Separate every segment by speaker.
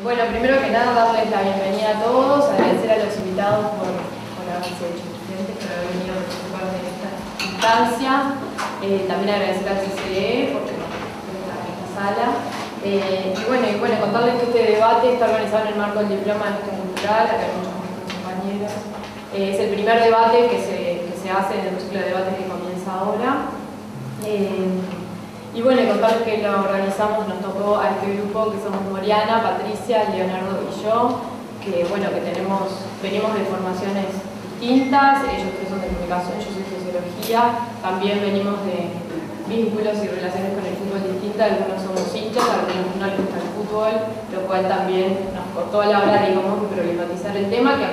Speaker 1: Bueno, primero que nada, darles la bienvenida a todos, agradecer a los invitados por haberse hecho presentes, por haber venido a participar de esta instancia. También agradecer al CCE por esta sala. Y bueno, contarles que este debate está organizado en el marco del Diploma de Gestión Cultural, acá hay muchos compañeros. Es el primer debate que se hace en el ciclo de debates que comienza ahora. Y bueno, contarles que lo organizamos, nos tocó a este grupo que somos Mariana, Patricia, Leonardo y yo, que bueno, que venimos de formaciones distintas, ellos que son de comunicación, yo soy sociología, también venimos de vínculos y relaciones con el fútbol distintas, algunos somos hinchas, algunos no les gusta el fútbol, lo cual también nos costó a la hora, digamos, de problematizar el tema, que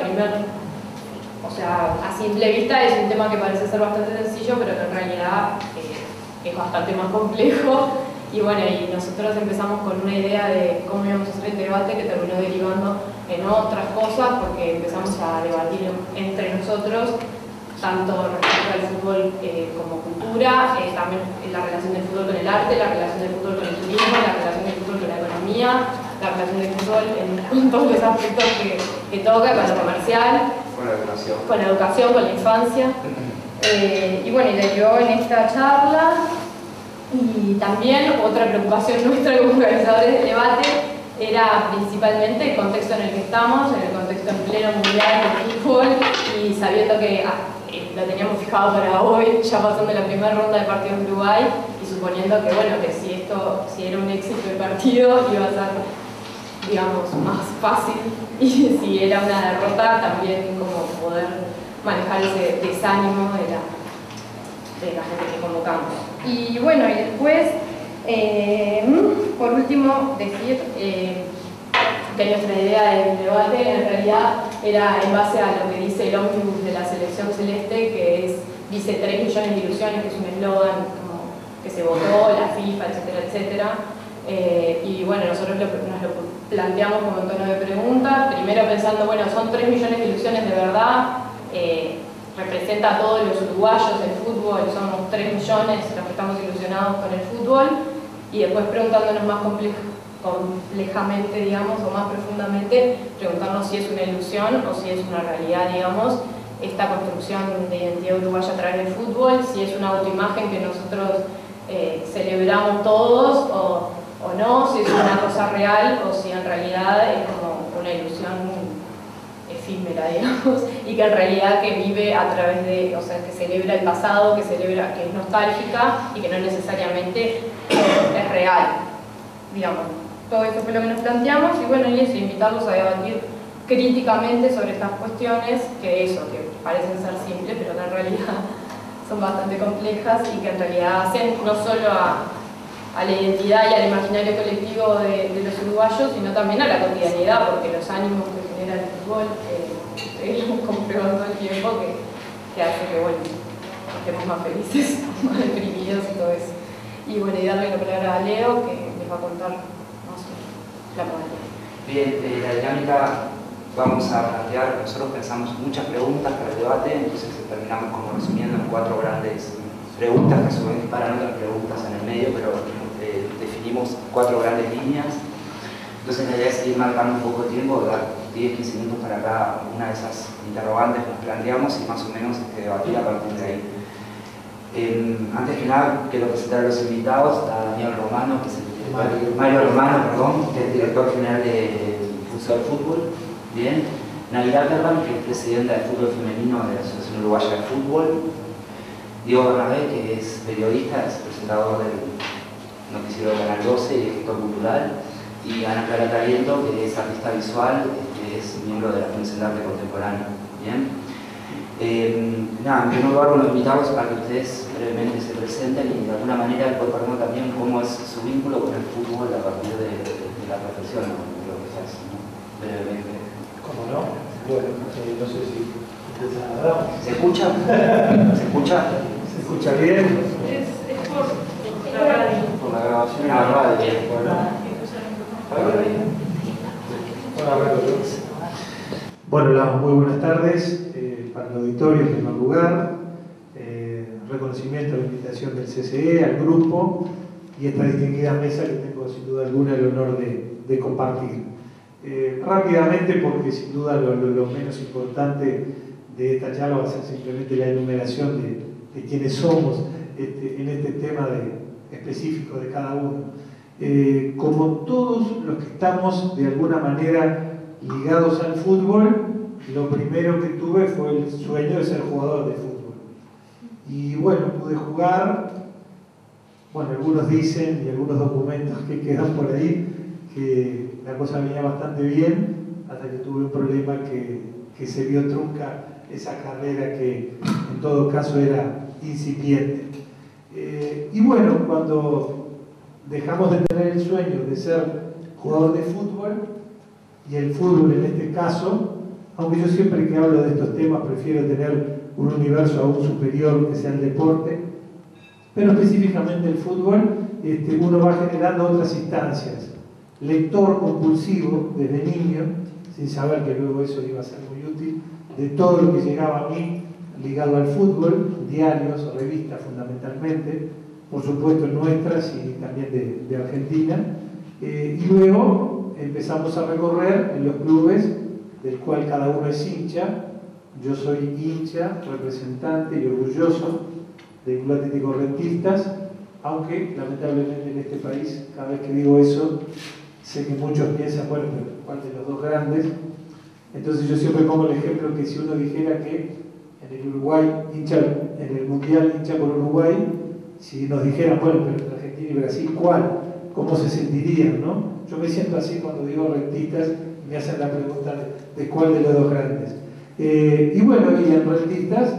Speaker 1: a simple vista es un tema que parece ser bastante sencillo, pero que en realidad es bastante más complejo. Y bueno, y nosotros empezamos con una idea de cómo íbamos a hacer el debate que terminó derivando en otras cosas, porque empezamos a debatir entre nosotros tanto respecto al fútbol como cultura, también la relación del fútbol con el arte, la relación del fútbol con el turismo, la relación del fútbol con la economía, la relación del fútbol con todos los aspectos que toca, con lo comercial, con la educación, con la infancia. Y bueno, y la llevó en esta charla. Y también otra preocupación nuestra como organizadores del debate era principalmente el contexto en el que estamos, en el contexto en pleno mundial del fútbol, y sabiendo que lo teníamos fijado para hoy, ya pasando la primera ronda de partidos de Uruguay, y suponiendo que bueno, que si era un éxito el partido iba a ser, digamos, más fácil, y si era una derrota también como poder manejar ese desánimo de la gente que convocamos. Y bueno, y después, por último, decir que nuestra idea del debate en realidad era en base a lo que dice el ómnibus de la selección celeste, que dice 3 millones de ilusiones, que es un eslogan que se votó, la FIFA, etcétera, etcétera. Y bueno, nosotros nos lo planteamos como en tono de pregunta, primero pensando, bueno, son 3 millones de ilusiones de verdad, representa a todos los uruguayos el fútbol, somos 3 millones los que estamos ilusionados con el fútbol, y después preguntándonos más complejamente, digamos, o más profundamente, preguntarnos si es una ilusión o si es una realidad, digamos, esta construcción de identidad uruguaya a través del fútbol, si es una autoimagen que nosotros celebramos todos o no, si es una cosa real o si en realidad es como una ilusión efímera, digamos, y que en realidad que vive a través de, o sea, que celebra el pasado, que es nostálgica y que no necesariamente es real, digamos. Todo eso fue lo que nos planteamos y bueno, y eso, invitarlos a debatir críticamente sobre estas cuestiones, que parecen ser simples, pero que en realidad son bastante complejas y que en realidad hacen no solo a la identidad y al imaginario colectivo de los uruguayos, sino también a la cotidianidad, porque los ánimos que genera el fútbol, seguimos comprobando el tiempo que hace que, bueno, estemos más felices, más deprimidos y todo eso. Y bueno, y darle la palabra a Leo, que les va a contar más la modalidad.
Speaker 2: Bien, la dinámica vamos a plantear, nosotros pensamos muchas preguntas para el debate, entonces terminamos como resumiendo en 4 grandes preguntas, que a su vez disparan otras preguntas en el medio, pero definimos 4 grandes líneas. Entonces la idea es seguir marcando un poco de tiempo, dar 10-15 minutos para cada una de esas interrogantes que nos planteamos y más o menos debatir a partir de ahí. Antes que nada, quiero presentar a los invitados, a Daniel Romano, que es Mario Romano, perdón, que es el director general de Impulso del Fútbol. Bien. Navidad Perban, que es presidenta del fútbol femenino de la Asociación Uruguaya de Fútbol. Diego Bernabé, que es periodista, es presentador del noticiero de Canal 12 y gestor cultural. Y Ana Clara Taliento, que es artista visual, que es miembro de la Fundación de Arte Contemporáneo. Bien. En primer lugar, bueno, invitarlos para que ustedes brevemente se presenten y de alguna manera compartan también cómo es su vínculo con el fútbol a partir de la reflexión, ¿no? Lo que se hace, ¿no? Brevemente.
Speaker 3: ¿Cómo no? Bueno, no sé si ustedes han
Speaker 2: ¿Se escucha? ¿Se escucha?
Speaker 3: ¿Se escucha bien?
Speaker 1: Es por la radio.
Speaker 2: Por la grabación en la radio.
Speaker 3: Bueno, muy buenas tardes para el auditorio en primer lugar. Reconocimiento a la invitación del CCE, al grupo y esta distinguida mesa que tengo sin duda alguna el honor de compartir. Rápidamente, porque sin duda lo menos importante de esta charla va a ser simplemente la enumeración de quiénes somos en este tema específico de cada uno. Como todos los que estamos de alguna manera ligados al fútbol, lo primero que tuve fue el sueño de ser jugador de fútbol. Y bueno, pude jugar. Bueno, algunos dicen, y algunos documentos que quedan por ahí, que la cosa venía bastante bien, hasta que tuve un problema que se vio trunca esa carrera que en todo caso era incipiente. Y bueno, cuando dejamos de tener el sueño de ser jugador de fútbol, y el fútbol en este caso, aunque yo siempre que hablo de estos temas prefiero tener un universo aún superior que sea el deporte, pero específicamente el fútbol, uno va generando otras instancias. Lector compulsivo desde niño, sin saber que luego eso iba a ser muy útil, de todo lo que llegaba a mí ligado al fútbol, diarios, revistas fundamentalmente, por supuesto nuestras y también de Argentina, y luego empezamos a recorrer en los clubes del cual cada uno es hincha. Yo soy hincha, representante y orgulloso del Club Atlético Rentistas, aunque lamentablemente en este país, cada vez que digo eso, sé que muchos piensan, bueno, pero ¿cuál de los dos grandes? Entonces yo siempre pongo el ejemplo que si uno dijera que en el Uruguay en el Mundial hincha por Uruguay, si nos dijeran, bueno, pero en Argentina y Brasil, ¿cuál? ¿Cómo se sentirían, no? Yo me siento así cuando digo Rentistas y me hacen la pregunta de cuál de los dos grandes. Y bueno, y en Rentistas,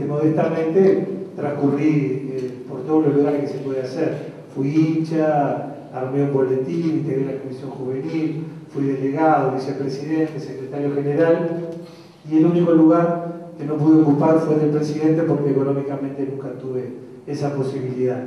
Speaker 3: modestamente, transcurrí por todos los lugares que se puede hacer. Fui hincha, armé un boletín, integré la comisión juvenil, fui delegado, vicepresidente, secretario general, y el único lugar que no pude ocupar fue del presidente porque económicamente nunca tuve esa posibilidad.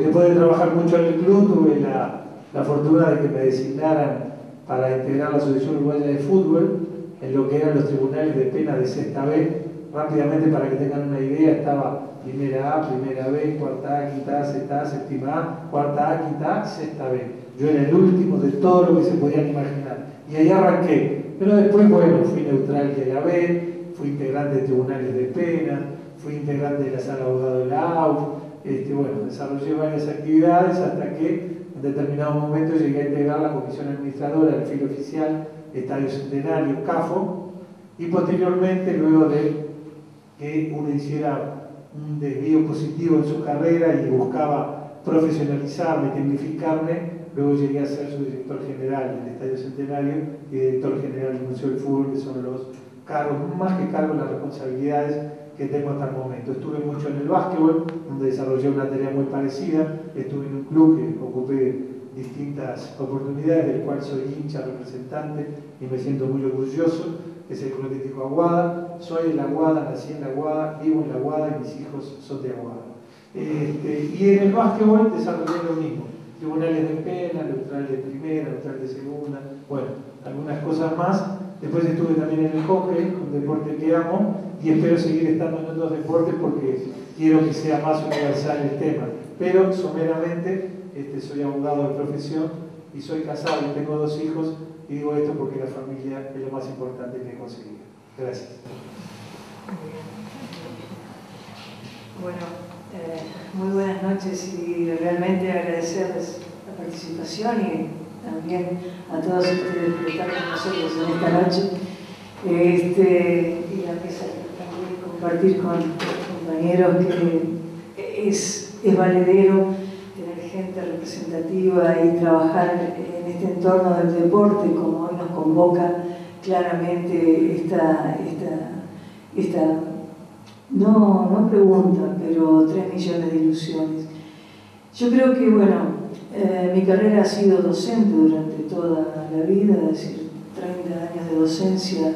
Speaker 3: Después de trabajar mucho en el club, tuve la fortuna de que me designaran para integrar la Asociación Uruguaya de Fútbol en lo que eran los tribunales de pena de sexta B. Rápidamente, para que tengan una idea, estaba primera A, primera B, cuarta A, quinta A, sexta A, séptima A, cuarta A, quinta A, sexta B. Yo era el último de todo lo que se podían imaginar. Y ahí arranqué. Pero después, bueno, fui neutral de la B, fui integrante de tribunales de pena, fui integrante de la sala de abogado de la AUF, bueno, desarrollé varias actividades hasta que en determinado momento llegué a integrar la comisión administradora del filo oficial Estadio Centenario, CAFO, y posteriormente, luego de que uno hiciera un desvío positivo en su carrera y buscaba profesionalizarme, tecnificarme, luego llegué a ser subdirector general del Estadio Centenario y director general del Museo del Fútbol, que son los cargos, más que cargos, las responsabilidades que tengo hasta el momento. Estuve mucho en el básquetbol, donde desarrollé una tarea muy parecida. Estuve en un club que ocupé distintas oportunidades, del cual soy hincha, representante, y me siento muy orgulloso, que es el Club Atlético Aguada. Soy de la Aguada, nací en la Aguada, vivo en la Aguada y mis hijos son de Aguada. Y en el básquetbol desarrollé lo mismo. Tribunales de pena, neutral de primera, neutral de segunda, bueno, algunas cosas más. Después estuve también en el hockey, un deporte que amo, y espero seguir estando en otros deportes porque quiero que sea más universal el tema. Pero someramente soy abogado de profesión y soy casado y tengo 2 hijos, y digo esto porque la familia es lo más importante que he conseguido. Gracias.
Speaker 4: Bueno, muy buenas noches y realmente agradecerles la participación y también a todos ustedes por estar con nosotros en esta noche y la mesa también compartir con compañeros que es valedero tener gente representativa y trabajar en este entorno del deporte como hoy nos convoca claramente esta no pregunta, pero 3 millones de ilusiones. Yo creo que, bueno, mi carrera ha sido docente durante toda la vida, es decir, 30 años de docencia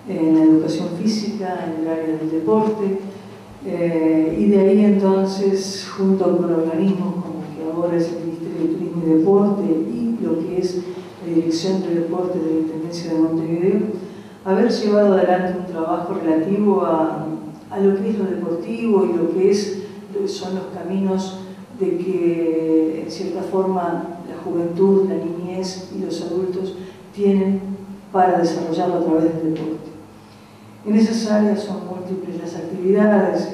Speaker 4: en la educación física, en el área del deporte, y de ahí entonces, junto con organismos como que ahora es el Ministerio de Turismo y Deporte y lo que es la Dirección de Deporte de la Intendencia de Montevideo, haber llevado adelante un trabajo relativo a lo que es lo deportivo y lo que son los caminos de que, en cierta forma, la juventud, la niñez y los adultos tienen para desarrollarlo a través del deporte. En esas áreas son múltiples las actividades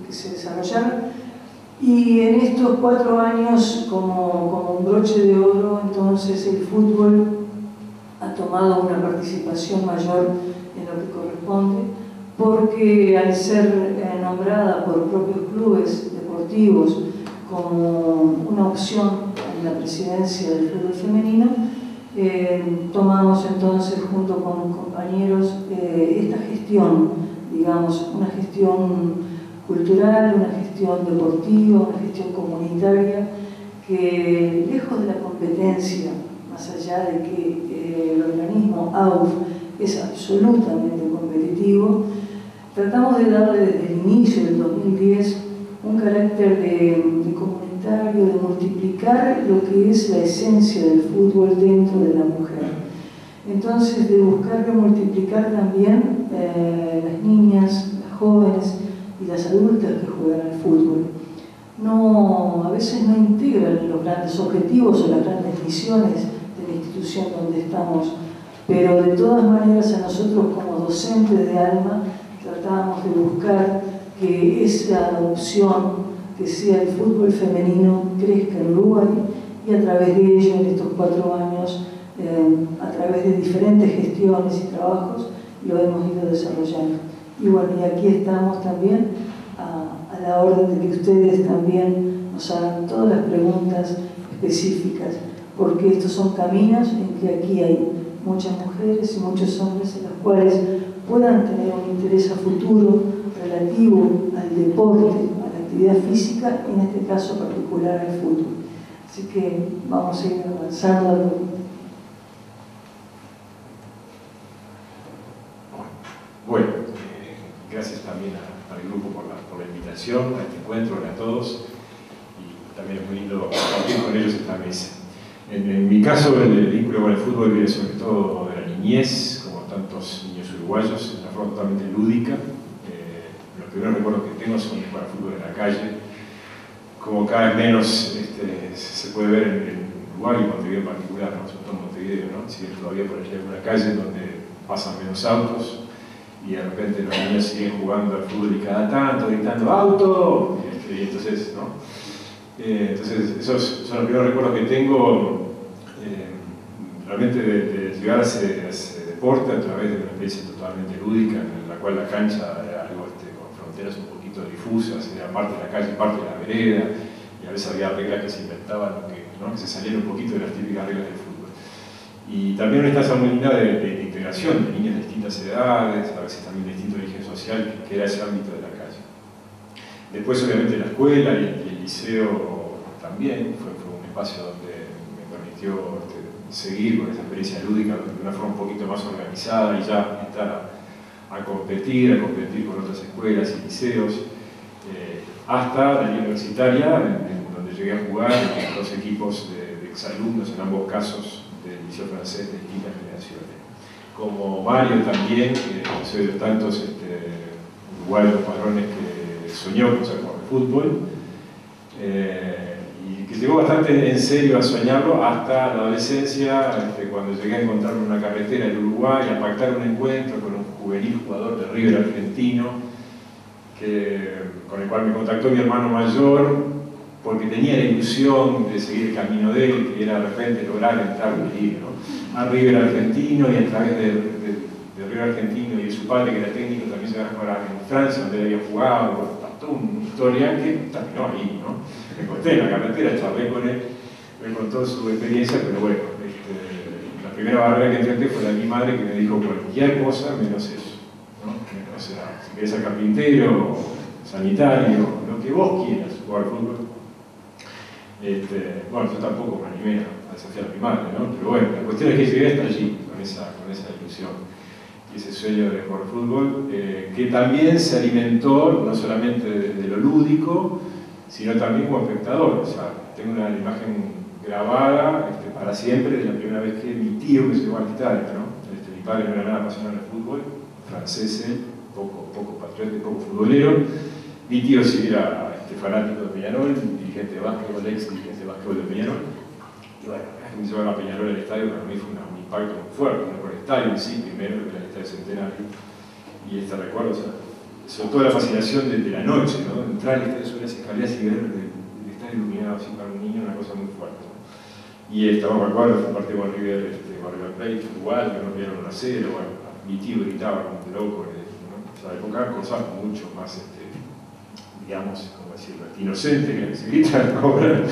Speaker 4: que se desarrollaron, y en estos 4 años, como un broche de oro, entonces el fútbol ha tomado una participación mayor en lo que corresponde, porque al ser nombrada por propios clubes deportivos como una opción en la presidencia del fútbol femenino, tomamos entonces junto con compañeros esta gestión, digamos, una gestión cultural, una gestión deportiva, una gestión comunitaria, que lejos de la competencia, más allá de que el organismo AUF es absolutamente competitivo, tratamos de darle desde el inicio del 2010 un carácter de comunitario, de multiplicar lo que es la esencia del fútbol dentro de la mujer. Entonces, de buscar multiplicar también las niñas, las jóvenes y las adultas que juegan al fútbol. A veces no integran los grandes objetivos o las grandes misiones de la institución donde estamos, pero de todas maneras a nosotros como docentes de alma tratábamos de buscar que esa opción, que sea el fútbol femenino, crezca en Uruguay, y a través de ello, en estos 4 años, a través de diferentes gestiones y trabajos, lo hemos ido desarrollando. Y bueno, y aquí estamos también a la orden de que ustedes también nos hagan todas las preguntas específicas, porque estos son caminos en que aquí hay muchas mujeres y muchos hombres en los cuales puedan tener un interés a futuro relativo al deporte, a la actividad física, y en este caso particular al fútbol. Así que vamos a ir avanzando.
Speaker 5: Bueno, gracias también al grupo por la invitación a este encuentro, a todos, y también es muy lindo compartir con ellos esta mesa. En mi caso, el vínculo con el fútbol viene sobre todo de la niñez, como tantos niños uruguayos, de una forma totalmente lúdica. Los primeros recuerdos que tengo son de jugar fútbol en la calle, como cada vez menos se puede ver en Uruguay y Montevideo en particular, ¿no? Sobre todo en Montevideo, ¿no? Si bien todavía por allí hay una calle donde pasan menos autos, y de repente los niños siguen jugando al fútbol y cada tanto gritando ¡auto! Y entonces, ¿no? Entonces esos son los primeros recuerdos que tengo realmente de llegar a ese deporte a través de una experiencia totalmente lúdica, en la cual la cancha era algo con fronteras un poquito difusas, era parte de la calle, parte de la vereda, y a veces había reglas que se inventaban, ¿no? Que se salían un poquito de las típicas reglas del fútbol. Y también una instancia muy linda de integración de niños de distintas edades, a veces también de distinto origen social, que era ese ámbito de la calle. Después, obviamente, la escuela y el liceo también fue un espacio donde me permitió seguir con esa experiencia lúdica de una forma un poquito más organizada, y ya entrar a competir con otras escuelas y liceos, hasta la liga universitaria, en donde llegué a jugar con 2 equipos de exalumnos, en ambos casos del Liceo Francés de distintas generaciones. Como Mario también, soy de tantos uruguayos varones que soñó con ser jugador de fútbol, y que llegó bastante en serio a soñarlo hasta la adolescencia, cuando llegué a encontrarme en una carretera en Uruguay, a pactar un encuentro con un juvenil jugador de River argentino, con el cual me contactó mi hermano mayor, porque tenía la ilusión de seguir el camino de él, que era de repente lograr entrar a River argentino, y a través de River argentino y de su padre, que era técnico, también se va a jugar en Francia, donde él había jugado, toda una historia que terminó ahí, ¿no? Me encontré en la carretera, charlé con él, me contó su experiencia, pero bueno, la primera barrera que enfrenté fue la de mi madre, que me dijo cualquier cosa menos eso, ¿no? O sea, si querés ser carpintero, sanitario, lo que vos quieras, jugar al fútbol. Bueno, yo tampoco me animé a desafiar a mi madre, ¿no? Pero bueno, la cuestión es que llegué hasta allí, con esa ilusión y ese sueño de jugar fútbol, que también se alimentó no solamente de lo lúdico, sino también como espectador. O sea, tengo una imagen grabada para siempre de la primera vez que mi tío me llevó al estadio, ¿no? Mi padre no era nada apasionado del fútbol, francés, poco patriota, poco futbolero. Mi tío sí era fanático de Peñarol, dirigente de básquetbol, ex dirigente de básquetbol de Peñarol. Y bueno, gente llevaba a Peñarol al estadio, para mí fue un impacto muy fuerte, no por el estadio en sí, primero, que era el Estadio Centenario, y recuerdo, o sea, sobre todo la fascinación de la noche, ¿no? Entrar al estadio, subir las escaleras y ver el estadio iluminado así para un niño, una cosa muy fuerte, ¿no? Y estaba recuerdo, fue un partido con River Plate, igual, que nos vieron 1-0, bueno, mi tío gritaba como un loco, ¿no? O sea, época cosas mucho más, digamos, como decirlo, inocente que se grita ahora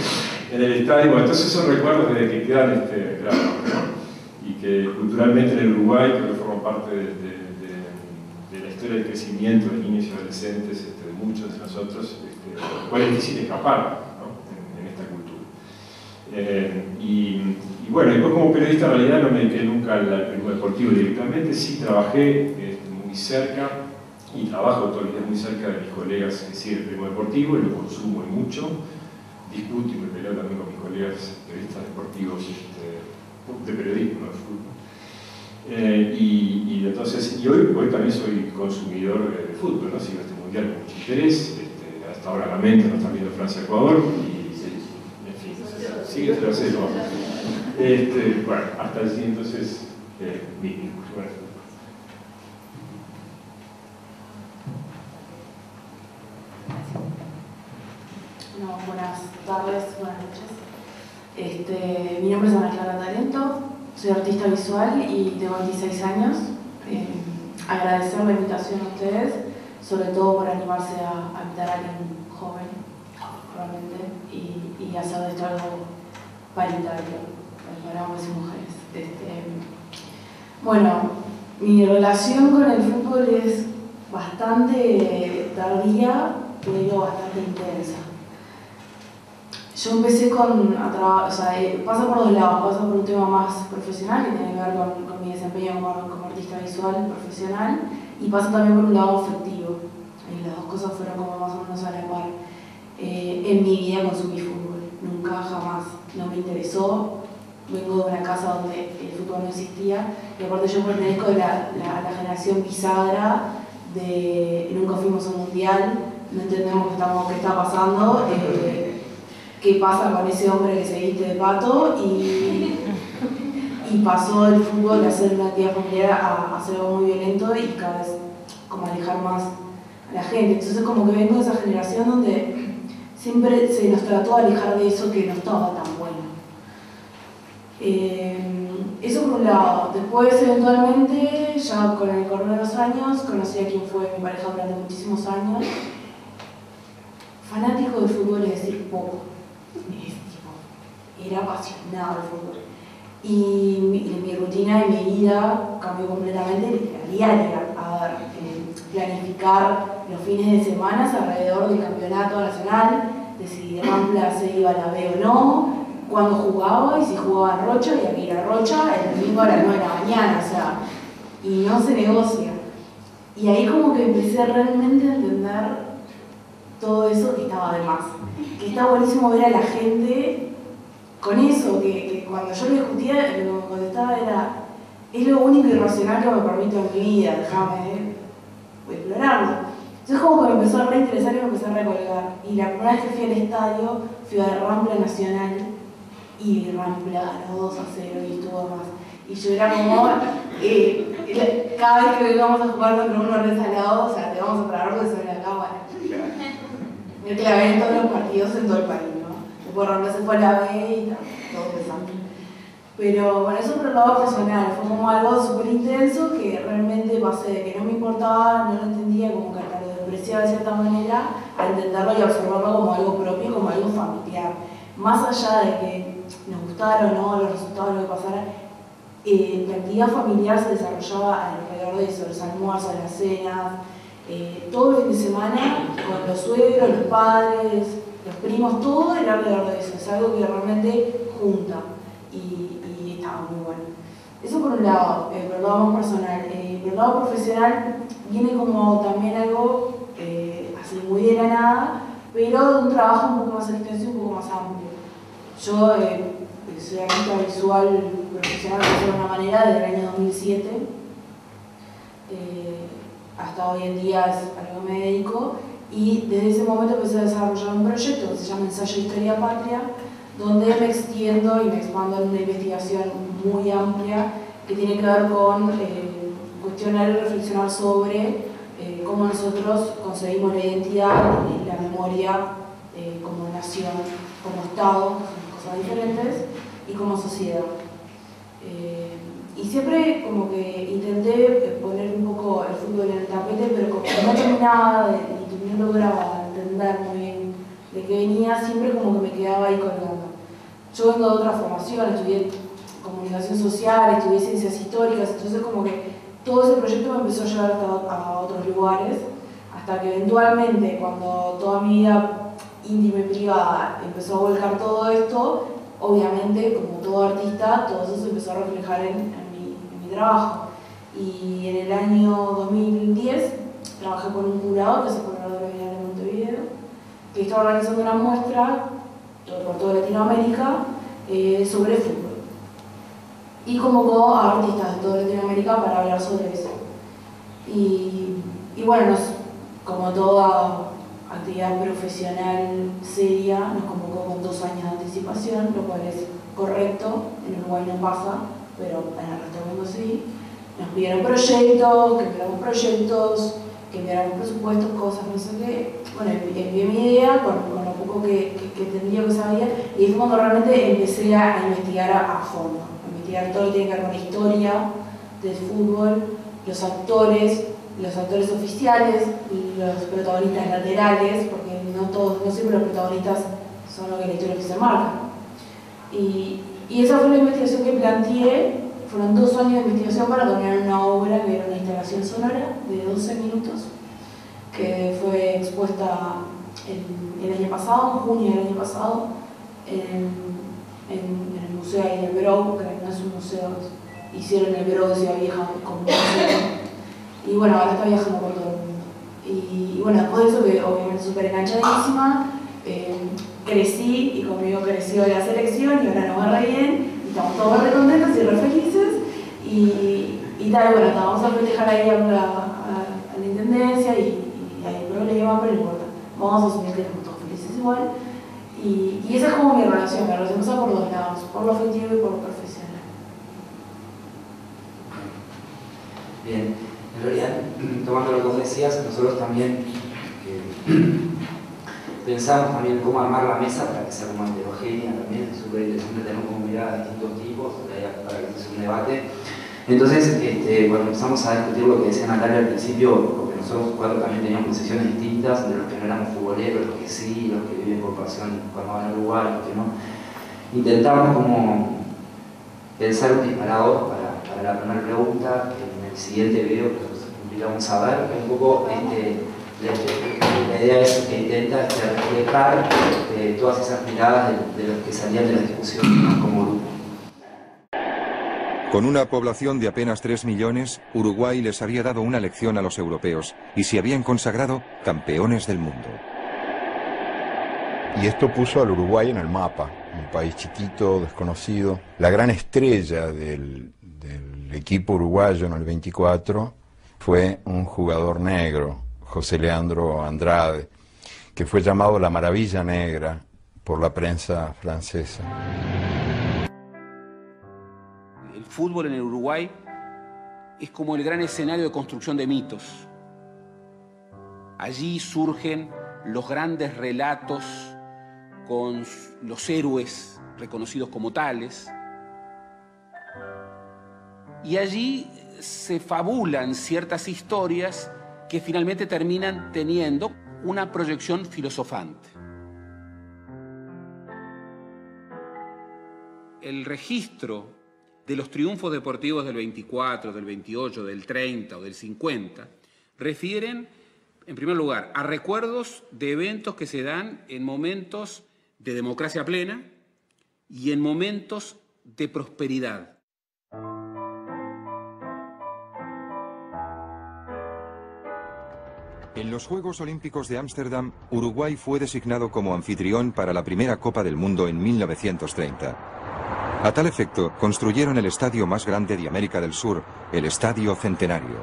Speaker 5: en el estadio. Bueno, entonces esos recuerdos que quedan grabados, ¿no? Y que culturalmente en el Uruguay, creo que forman parte de la historia del crecimiento de niños y adolescentes, de muchos de nosotros, del cual es difícil escapar, ¿no? en esta cultura. Y bueno, después como periodista en realidad no me dediqué nunca al periodismo deportivo directamente, sí trabajé muy cerca y trabajo todos los días muy cerca de mis colegas que siguen el periodismo deportivo y lo consumo y mucho. Discuto y me peleo también con mis colegas periodistas deportivos de periodismo, no de fútbol. Y hoy también soy consumidor de fútbol, ¿no? Sigo este mundial con mucho interés. Hasta ahora lamento no estar viendo Francia-Ecuador y en fin, sigue 0-0. Bueno, hasta allí entonces mi discurso.
Speaker 6: No, buenas tardes, buenas noches. Mi nombre es Ana Clara Talento, soy artista visual y tengo 26 años. Agradecer la invitación a ustedes, sobre todo por animarse a invitar a alguien joven, realmente, y hacer de esto algo paritario para hombres y mujeres. Bueno, mi relación con el fútbol es bastante tardía, pero bastante intensa. Yo empecé pasa por dos lados, pasa por un tema más profesional que tiene que ver con mi desempeño como artista visual profesional y pasa también por un lado afectivo. Y las dos cosas fueron como más o menos a la par. En mi vida consumí fútbol, nunca jamás, no me interesó. Vengo de una casa donde el fútbol no existía y aparte yo pertenezco de la generación bisagra de nunca fuimos a un mundial, no entendemos qué está pasando. Qué pasa con ese hombre que se viste de pato y pasó el fútbol de ser una actividad familiar a ser algo muy violento y cada vez como alejar más a la gente. Entonces como que vengo de esa generación donde siempre se nos trató de alejar de eso que no estaba tan bueno. Eso por un lado. Después eventualmente, ya con el correr de los años, conocí a quien fue mi pareja durante muchísimos años. Fanático del fútbol es decir poco. Era apasionado del fútbol. Y mi rutina y mi vida cambió completamente, la diaria, planificar los fines de semana alrededor del campeonato nacional, de si Rampla se iba a la B o no, cuándo jugaba y si jugaba en Rocha, y aquí era Rocha el domingo a las 9 de la mañana, o sea, y no se negocia. Y ahí como que empecé realmente a entender todo eso que estaba de más. Que está buenísimo ver a la gente con eso, que cuando yo le discutía, lo que me contestaba era: es lo único irracional que me permito en mi vida, déjame explorarlo. Entonces como que me empezó a reinteresar y me empecé a recolgar. Y la primera vez que fui al estadio, fui a Rampla Nacional y Rampla ganó 2-0 y estuvo más. Y yo era como, cada vez que íbamos a jugar contra unos resalados, o sea, te vamos a traer porque sobre la cámara. Me clavé en todos los partidos en todo el país, ¿no? Después Rampla se fue a la B y todo empezando. Pero bueno, eso por el lado personal, fue como algo súper intenso que realmente pasé de que no me importaba, no lo entendía, como que hasta lo despreciaba de cierta manera, a entenderlo y observarlo como algo propio, como algo familiar. Más allá de que nos gustara o no los resultados, lo que pasara, la actividad familiar se desarrollaba alrededor de eso, los almuerzos, las cenas, todo el fin de semana, con los suegros, los padres, los primos, todo era alrededor de eso, es algo que realmente junta. Y estaba muy bueno. Eso por un lado, por el lado más personal. Por el lado profesional viene como también algo así muy de la nada, pero de un trabajo un poco más extenso y un poco más amplio. Yo soy artista visual profesional de alguna manera desde el año 2007. Hasta hoy en día es a lo que me dedico y desde ese momento empecé a desarrollar un proyecto que se llama Ensayo de Historia Patria, donde me extiendo y me expando en una investigación muy amplia que tiene que ver con cuestionar y reflexionar sobre cómo nosotros concebimos la identidad y la memoria como nación, como Estado, que son cosas diferentes, y como sociedad. Y siempre como que intenté poner un poco el fútbol en el tapete, pero como no terminaba y no lograba entender muy bien de qué venía, siempre como que me quedaba ahí colgando. Yo vengo de otra formación, estudié comunicación social, estudié ciencias históricas, entonces como que todo ese proyecto me empezó a llevar a otros lugares, hasta que eventualmente, cuando toda mi vida íntima y privada empezó a volcar todo esto, obviamente, como todo artista, todo eso se empezó a reflejar en mi trabajo. Y en el año 2010 trabajé con un curador, que es el curador de la Bienal de Montevideo, que está organizando una muestra por toda Latinoamérica sobre fútbol. Y convocó a artistas de toda Latinoamérica para hablar sobre eso. Y bueno, como toda actividad profesional seria, nos convocó con 2 años de anticipación, lo cual es correcto. En Uruguay no pasa, pero en el resto del mundo sí. Nos pidieron proyectos, que enviáramos proyectos, que enviáramos presupuestos, cosas, no sé qué. Bueno, envié mi idea con lo poco que entendía, que sabía, y es cuando realmente empecé a investigar a fondo. A investigar todo lo que tiene que ver con la historia del fútbol, los actores oficiales, los protagonistas laterales, porque no siempre los protagonistas son lo que la historia oficial marca. Y esa fue la investigación que planteé. Fueron 2 años de investigación para terminar una obra que era una instalación sonora de 12 minutos, que fue expuesta el año pasado, en junio del año pasado, en el museo ahí del Brou, que no es un museo, hicieron el Brou de Ciudad Vieja como un museo. Y bueno, ahora está viajando por todo el mundo. Y bueno, después de eso, que obviamente súper enganchadísima, crecí y conmigo creció la selección y ahora nos va re bien y estamos todos re contentos y re felices. Y tal, bueno, vamos a festejar ahí a la intendencia y hay problemas, pero no importa. Vamos a asumir que estamos todos felices igual. Y esa es como mi relación pasa por 2 lados, por lo afectivo y por lo profesional.
Speaker 2: Bien, en realidad, tomando lo que vos decías, nosotros también pensamos también cómo armar la mesa para que sea como heterogénea también, es súper interesante tener como miradas de distintos tipos, para que sea un debate. Entonces, cuando empezamos a discutir lo que decía Natalia al principio, porque nosotros 4 también teníamos posiciones distintas, de los que no éramos futboleros, los que sí, los que viven por pasión cuando van a Uruguay, los que no, intentamos como pensar un disparador para la primera pregunta, que en el siguiente video que vamos a ver, que un poco la idea es que intenta reflejar todas esas miradas de los que salían de la discusión, ¿no? Como grupo.
Speaker 7: Con una población de apenas 3 millones, Uruguay les había dado una lección a los europeos y se habían consagrado campeones del mundo.
Speaker 8: Y esto puso al Uruguay en el mapa, un país chiquito, desconocido. La gran estrella del equipo uruguayo en el 24 fue un jugador negro, José Leandro Andrade, que fue llamado la Maravilla Negra por la prensa francesa.
Speaker 9: El fútbol en el Uruguay es como el gran escenario de construcción de mitos. Allí surgen los grandes relatos con los héroes reconocidos como tales. Y allí se fabulan ciertas historias que finalmente terminan teniendo una proyección filosofante. El registro de los triunfos deportivos del 24, del 28, del 30 o del 50 refieren, en primer lugar, a recuerdos de eventos que se dan en momentos de democracia plena y en momentos de prosperidad.
Speaker 7: En los Juegos Olímpicos de Ámsterdam, Uruguay fue designado como anfitrión para la primera Copa del Mundo en 1930. A tal efecto, construyeron el estadio más grande de América del Sur, el Estadio Centenario.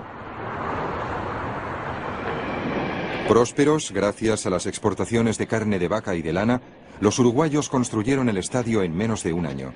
Speaker 7: Prósperos gracias a las exportaciones de carne de vaca y de lana, los uruguayos construyeron el estadio en menos de un año.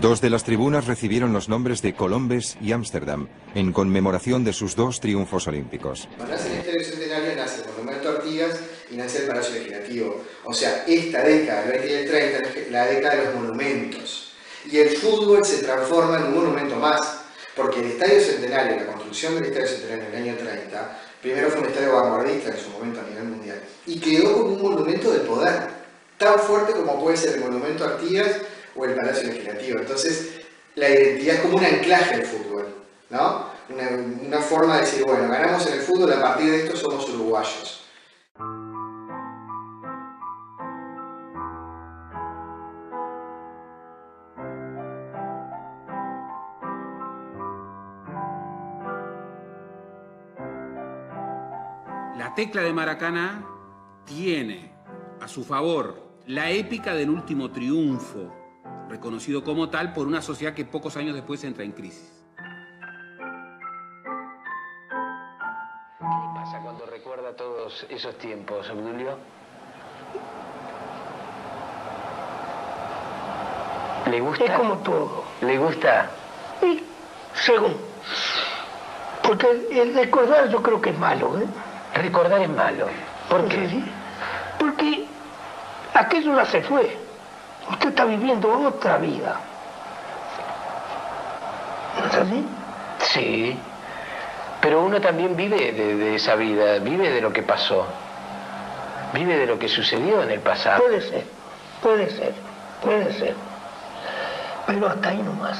Speaker 7: 2 de las tribunas recibieron los nombres de Colombes y Ámsterdam, en conmemoración de sus 2 triunfos olímpicos.
Speaker 10: Cuando nace el Estadio Centenario, nace el Monumento Artigas y nace el Palacio Legislativo. O sea, esta década, el 20 y el 30, es la década de los monumentos. Y el fútbol se transforma en un monumento más, porque el Estadio Centenario, la construcción del Estadio Centenario en el año 30, primero fue un estadio vanguardista en su momento a nivel mundial, y quedó como un monumento de poder, tan fuerte como puede ser el Monumento Artigas o el Palacio Legislativo. Entonces, la identidad es como un anclaje al fútbol, ¿no? Una forma de decir, bueno, ganamos en el fútbol, a partir de esto somos uruguayos.
Speaker 9: La tecla de Maracaná tiene a su favor la épica del último triunfo, reconocido como tal por una sociedad que pocos años después entra en crisis.
Speaker 11: ¿Qué le pasa cuando recuerda todos esos tiempos, Obdulio? ¿Le gusta?
Speaker 12: Es como todo.
Speaker 11: ¿Le gusta?
Speaker 12: Y según. Porque el recordar yo creo que es malo, ¿eh?
Speaker 11: Recordar es malo. ¿Por qué?
Speaker 12: Sí. Porque aquello ya se fue. Usted está viviendo otra vida. ¿No es así?
Speaker 11: Sí. Pero uno también vive de esa vida, vive de lo que pasó. Vive de lo que sucedió en el pasado.
Speaker 12: Puede ser, puede ser, puede ser. Pero hasta ahí nomás.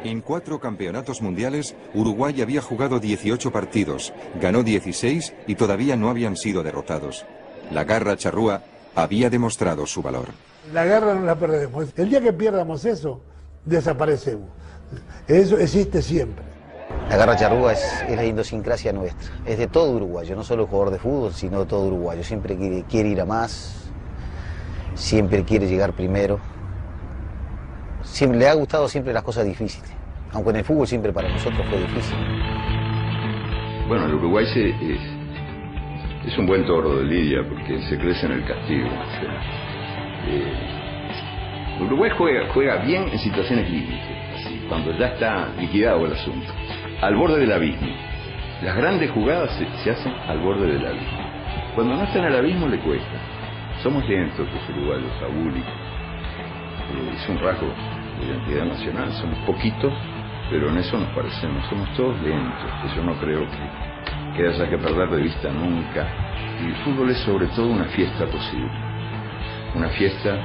Speaker 7: En 4 campeonatos mundiales, Uruguay había jugado 18 partidos, ganó 16 y todavía no habían sido derrotados. La garra charrúa había demostrado su valor.
Speaker 13: La garra no la perdemos. El día que pierdamos eso, desaparecemos. Eso existe siempre.
Speaker 14: La garra charrúa es la idiosincrasia nuestra. Es de todo uruguayo, no solo el jugador de fútbol, sino de todo uruguayo. Siempre quiere ir a más, siempre quiere llegar primero. Siempre, le ha gustado siempre las cosas difíciles, aunque en el fútbol siempre para nosotros fue difícil.
Speaker 8: Bueno, el Uruguay es un buen toro de lidia porque se crece en el castigo. O sea, Uruguay juega bien en situaciones límites, así, cuando ya está liquidado el asunto, al borde del abismo. Las grandes jugadas se hacen al borde del abismo. Cuando no está en el abismo le cuesta. Somos lentos los uruguayos, Saúl. Es un rasgo de identidad nacional, somos poquitos, pero en eso nos parecemos, somos todos lentos, que yo no creo que haya que perder de vista nunca. Y el fútbol es sobre todo una fiesta posible, una fiesta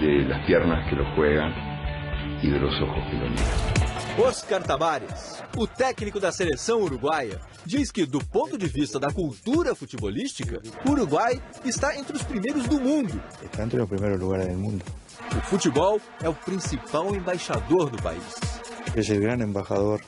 Speaker 8: de las piernas que lo juegan y de los ojos que lo miran.
Speaker 15: Oscar Tabares, o técnico da seleção uruguaia, diz que, do ponto de vista da cultura futebolística, o Uruguai está entre os primeiros do mundo.
Speaker 16: Está entre os primeiros lugares del mundo.
Speaker 15: O futebol é o principal embaixador do país.
Speaker 16: Es el gran embajador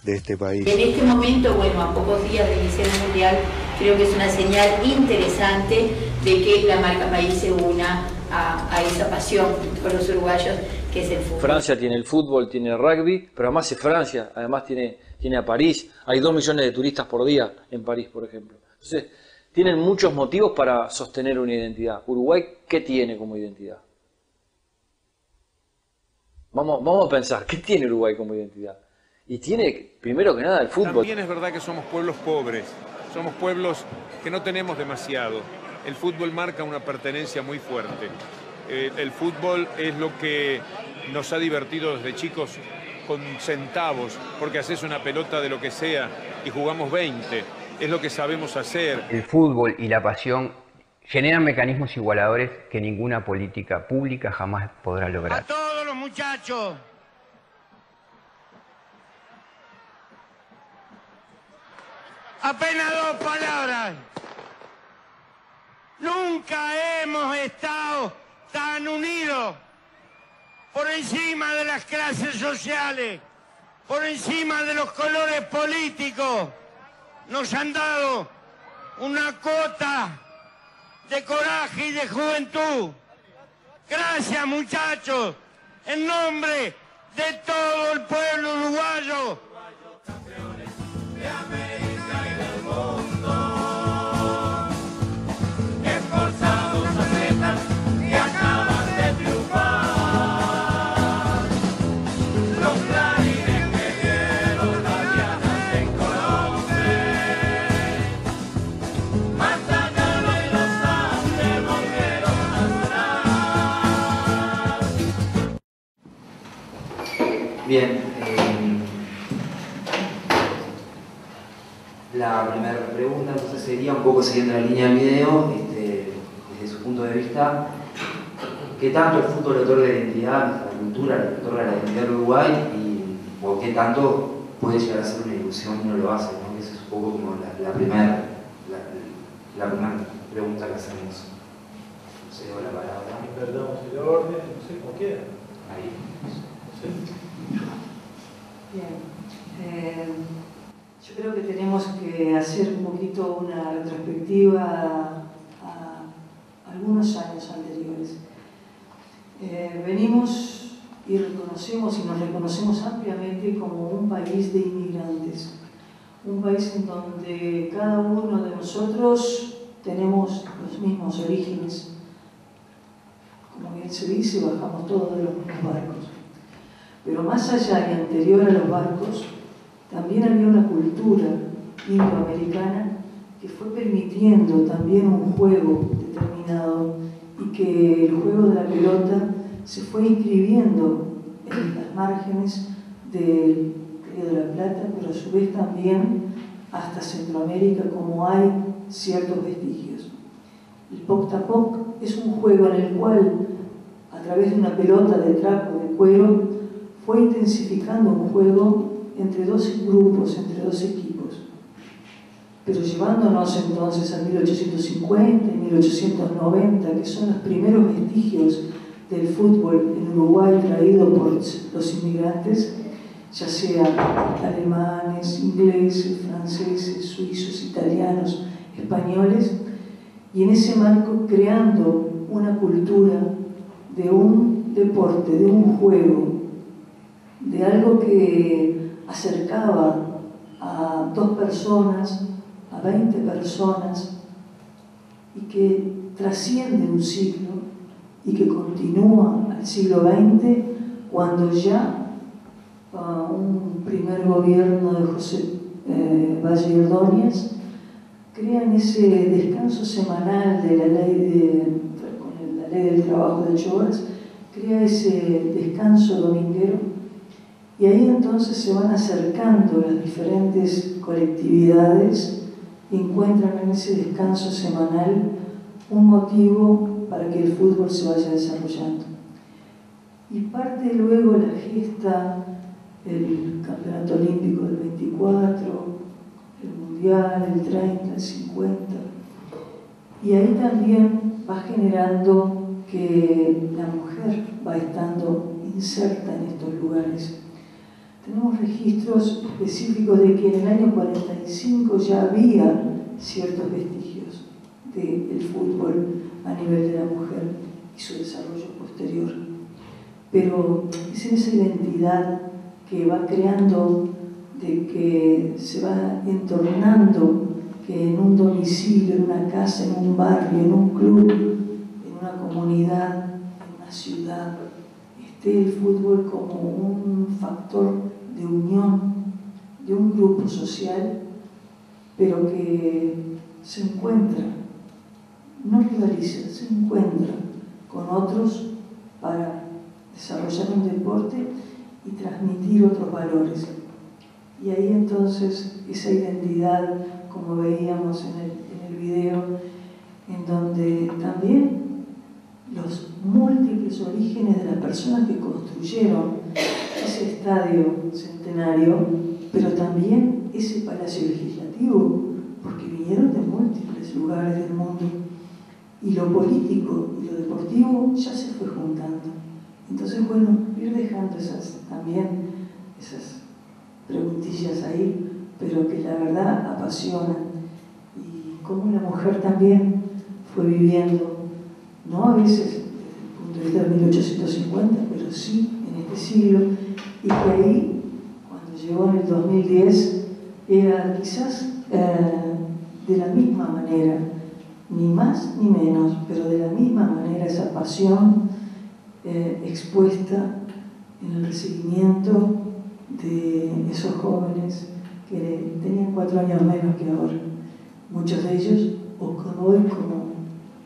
Speaker 16: de este país.
Speaker 17: En este momento, bueno, a pocos días de iniciar el Mundial, creo que es una señal interesante de que la marca país se una a esa pasión por los uruguayos que es el fútbol.
Speaker 18: Francia tiene el fútbol, tiene el rugby, pero además es Francia, además tiene a París. Hay 2 millones de turistas por día en París, por ejemplo. Entonces, tienen muchos motivos para sostener una identidad. Uruguay, ¿qué tiene como identidad? Vamos a pensar, ¿qué tiene Uruguay como identidad? Y tiene, primero que nada, el fútbol.
Speaker 19: También es verdad que somos pueblos pobres, somos pueblos que no tenemos demasiado. El fútbol marca una pertenencia muy fuerte. El fútbol es lo que nos ha divertido desde chicos con centavos, porque haces una pelota de lo que sea y jugamos 20. Es lo que sabemos hacer.
Speaker 20: El fútbol y la pasión generan mecanismos igualadores que ninguna política pública jamás podrá lograr.
Speaker 21: A todos los muchachos. Apenas 2 palabras. Nunca hemos estado tan unidos por encima de las clases sociales, por encima de los colores políticos. Nos han dado una cuota de coraje y de juventud. Gracias, muchachos, en nombre de todo el pueblo uruguayo.
Speaker 22: De América y del mundo, esforzados atletas que han
Speaker 2: Bien, la primera pregunta entonces sería, un poco siguiendo la línea del video, desde su punto de vista, ¿qué tanto el fútbol otorga identidad a nuestra cultura, le otorga la identidad de Uruguay, o qué tanto puede llegar a ser una ilusión y no lo hace? ¿No? Esa es un poco como la primera pregunta que hacemos. Cedo la palabra.
Speaker 1: Perdamos el orden, no sé, como quiera.
Speaker 2: Ahí.
Speaker 4: Bien. Yo creo que tenemos que hacer un poquito una retrospectiva a algunos años anteriores. Venimos y reconocemos y nos reconocemos ampliamente como un país de inmigrantes, un país en donde cada uno de nosotros tenemos los mismos orígenes. Como bien se dice, bajamos todos de los mismos barcos. Pero más allá y anterior a los barcos, también había una cultura indoamericana que fue permitiendo también un juego determinado y que el juego de la pelota se fue inscribiendo en las márgenes del Río de la Plata, pero a su vez también hasta Centroamérica, como hay ciertos vestigios. El poc-tapoc es un juego en el cual, a través de una pelota de trapo de cuero, fue intensificando un juego entre dos grupos, entre dos equipos. Pero llevándonos entonces a 1850 y 1890, que son los primeros vestigios del fútbol en Uruguay traído por los inmigrantes, ya sean alemanes, ingleses, franceses, suizos, italianos, españoles, y en ese marco creando una cultura de un deporte, de un juego, de algo que acercaba a 2 personas, a 20 personas, y que trasciende un siglo y que continúa al siglo XX, cuando ya un primer gobierno de José Valle y Ordóñez crean ese descanso semanal de la ley con la ley del trabajo de 8 horas, crea ese descanso dominguero, y ahí entonces se van acercando las diferentes colectividades y encuentran en ese descanso semanal un motivo para que el fútbol se vaya desarrollando. Y parte luego la gesta, el campeonato olímpico del 24, el mundial, el 30, el 50, y ahí también va generando que la mujer va estando inserta en estos lugares. Tenemos registros específicos de que en el año 45 ya había ciertos vestigios del fútbol a nivel de la mujer y su desarrollo posterior. Pero es en esa identidad que va creando, de que se va entornando, que en un domicilio, en una casa, en un barrio, en un club, en una comunidad, en una ciudad, esté el fútbol como un factor de unión de un grupo social, pero que se encuentra, no rivaliza, se encuentra con otros para desarrollar un deporte y transmitir otros valores. Y ahí entonces esa identidad, como veíamos en el video, en donde también los múltiples orígenes de las personas que construyeron ese estadio centenario, pero también ese palacio legislativo, porque vinieron de múltiples lugares del mundo, y lo político y lo deportivo ya se fue juntando. Entonces, bueno, ir dejando también esas preguntillas ahí, pero que la verdad apasionan, y cómo la mujer también fue viviendo, no a veces desde el punto de vista de 1850, pero sí en este siglo, y que ahí, cuando llegó en el 2010, era quizás de la misma manera, ni más ni menos, pero de la misma manera esa pasión expuesta en el recibimiento de esos jóvenes que tenían 4 años menos que ahora. Muchos de ellos, o como hoy, como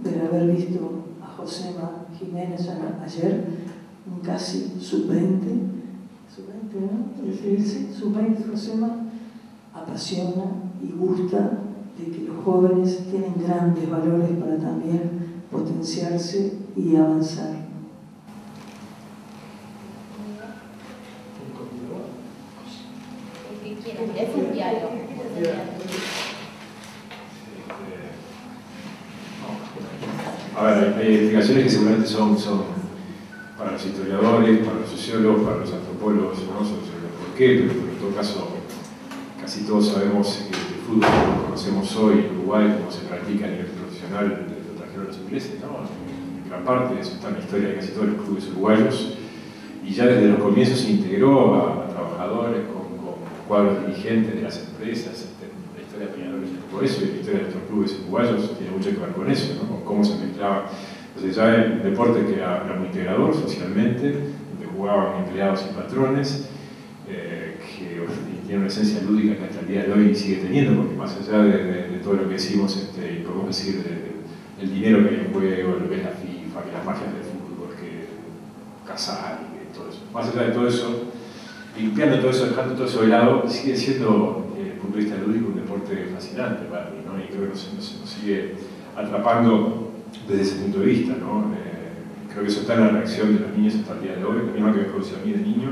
Speaker 4: de haber visto a Josema Jiménez ayer, un casi sub-20, Sub-20, ¿no? Es decir, sí, Sub-20 Josema apasiona y gusta de que los jóvenes tienen grandes valores para también potenciarse y avanzar.
Speaker 17: El que quiera, es un diálogo.
Speaker 3: A ver, hay explicaciones que seguramente son para los historiadores, para los sociólogos, para los antropólogos, no sobre por qué, pero en todo caso casi todos sabemos que el fútbol que conocemos hoy en Uruguay, como se practica a nivel profesional, lo trajeron los ingleses, ¿no? En gran parte de eso está en la historia de casi todos los clubes uruguayos, y ya desde los comienzos se integró a trabajadores con cuadros dirigentes de las empresas. La historia de Peñarol por eso, y la historia de nuestros clubes uruguayos tiene mucho que ver con eso, ¿no? Con cómo se mezclaba. Entonces ya el deporte que era muy integrador socialmente, donde jugaban empleados y patrones, que tiene una esencia lúdica que hasta el día de hoy sigue teniendo, porque más allá de todo lo que decimos, y podemos decir el dinero que hay en juego, lo que es la FIFA, que las magias del fútbol, que Casal, que todo eso. Más allá de todo eso, limpiando todo eso, dejando todo eso de lado, sigue siendo, desde el punto de vista lúdico, un deporte fascinante para mí, ¿no? Y creo que nos sigue atrapando desde ese punto de vista, ¿no? Creo que eso está en la reacción de los niños hasta el día de hoy, la misma que me produce a mí de niño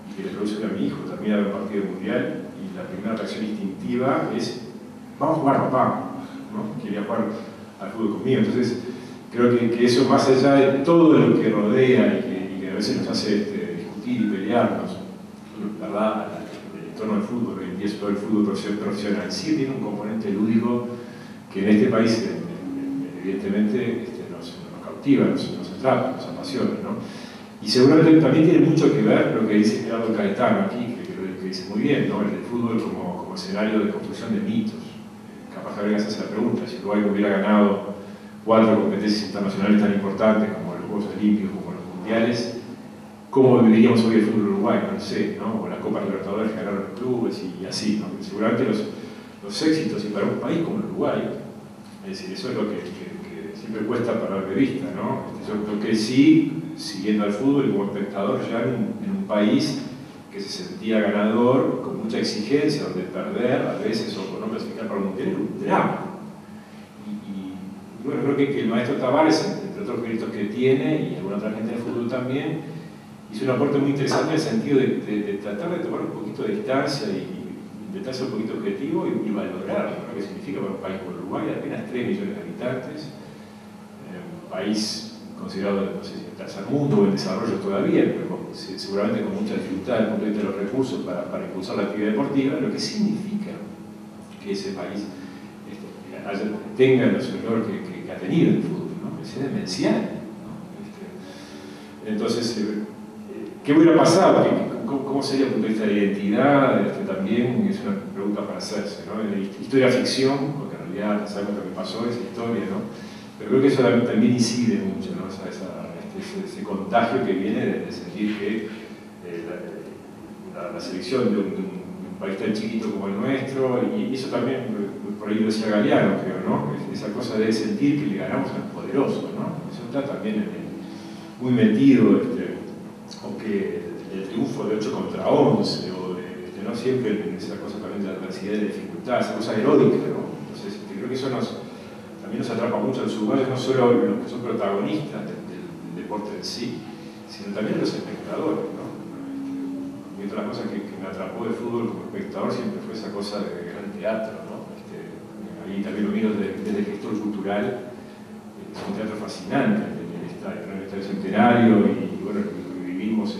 Speaker 3: y que le produce a mi hijo también a ver un partido mundial, y la primera reacción instintiva es: vamos a jugar, papá, ¿no? Quería jugar al fútbol conmigo. Entonces creo que eso, más allá de todo lo que rodea y que a veces nos hace discutir y pelearnos, la verdad, el entorno del fútbol, hoy en día es todo el fútbol profesional, sí tiene un componente lúdico que en este país evidentemente nos cautiva, nos atrapa, nos apasiona, ¿no? Y seguramente también tiene mucho que ver lo que dice Gerardo Caetano aquí, que dice muy bien, ¿no? El fútbol como escenario de construcción de mitos. Capaz que habría que hacerse la pregunta: si Uruguay hubiera ganado 4 competencias internacionales tan importantes como los Juegos Olímpicos, como los Mundiales, ¿cómo viviríamos hoy el fútbol uruguayo? No sé, ¿no? O las Copas Libertadores que ganaron los clubes y así, ¿no? Seguramente los éxitos, y para un país como el Uruguay, es decir, eso es lo que siempre cuesta perder de vista, ¿no? Yo creo que sí, siguiendo al fútbol y como espectador, ya en un país que se sentía ganador, con mucha exigencia, donde perder a veces o no clasificar para un mundial era un drama. Y bueno, creo que el maestro Tavares, entre otros méritos que tiene, y alguna otra gente del fútbol también, hizo un aporte muy interesante en el sentido de tratar de tomar un poquito de distancia y intentar ser un poquito objetivo y valorar lo que significa para un país como Uruguay, de apenas 3 millones de habitantes, un país considerado, no sé si en tercer mundo o en desarrollo todavía, pero seguramente con mucha dificultad desde el punto de vista de los recursos para impulsar la actividad deportiva, lo que significa que ese país tenga los errores que ha tenido el fútbol, ¿no? Es demencial, ¿no? Entonces, ¿qué hubiera pasado? ¿Cómo sería desde el punto de vista de la identidad? También es una pregunta para hacerse, ¿no? Historia ficción, porque en realidad sabemos lo que pasó, es historia, ¿no? Pero creo que eso también incide mucho, ¿no? Ese contagio que viene de sentir que la selección de un país tan chiquito como el nuestro, y eso también, por ahí lo decía Galeano, creo, ¿no? Esa cosa de sentir que le ganamos a los poderosos, ¿no? Eso está también muy metido, o que el triunfo de 8 contra 11, o no siempre en esa cosa también de la adversidad y de dificultad, esa cosa heroica, ¿no? Entonces, creo que eso también nos atrapa mucho a los uruguayos, no solo los que son protagonistas del deporte en sí, sino también los espectadores, ¿no? Y otra cosa que me atrapó del fútbol como espectador siempre fue esa cosa de gran teatro, ¿no? Ahí también lo miro desde el gestor cultural, es un teatro fascinante en el estadio Centenario, y bueno, lo que vivimos,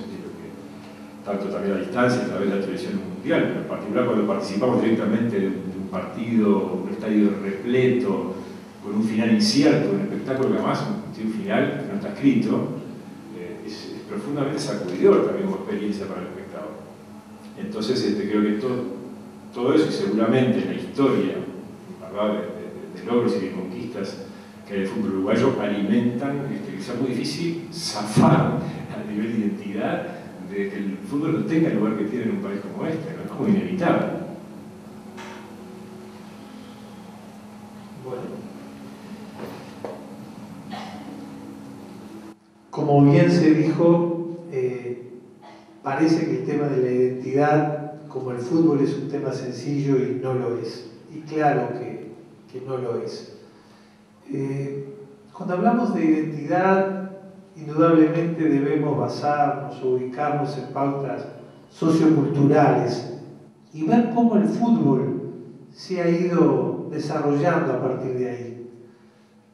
Speaker 3: tanto también a distancia, a través de la televisión mundial, pero en particular cuando participamos directamente de un partido, un estadio repleto, con un final incierto, un espectáculo que además tiene un final que no está escrito, es profundamente sacudidor también como experiencia para el espectador. Entonces creo que todo eso, y seguramente la historia, ¿verdad?, de logros y de conquistas que hay del fútbol uruguayo, alimentan que sea muy difícil zafar a nivel de identidad de que el fútbol no tenga el lugar que tiene en un país como este, ¿no? Es como inevitable.
Speaker 1: Bueno. Como bien se dijo, parece que el tema de la identidad, como el fútbol, es un tema sencillo y no lo es. Y claro que no lo es. Cuando hablamos de identidad, indudablemente debemos basarnos o ubicarnos en pautas socioculturales y ver cómo el fútbol se ha ido desarrollando a partir de ahí.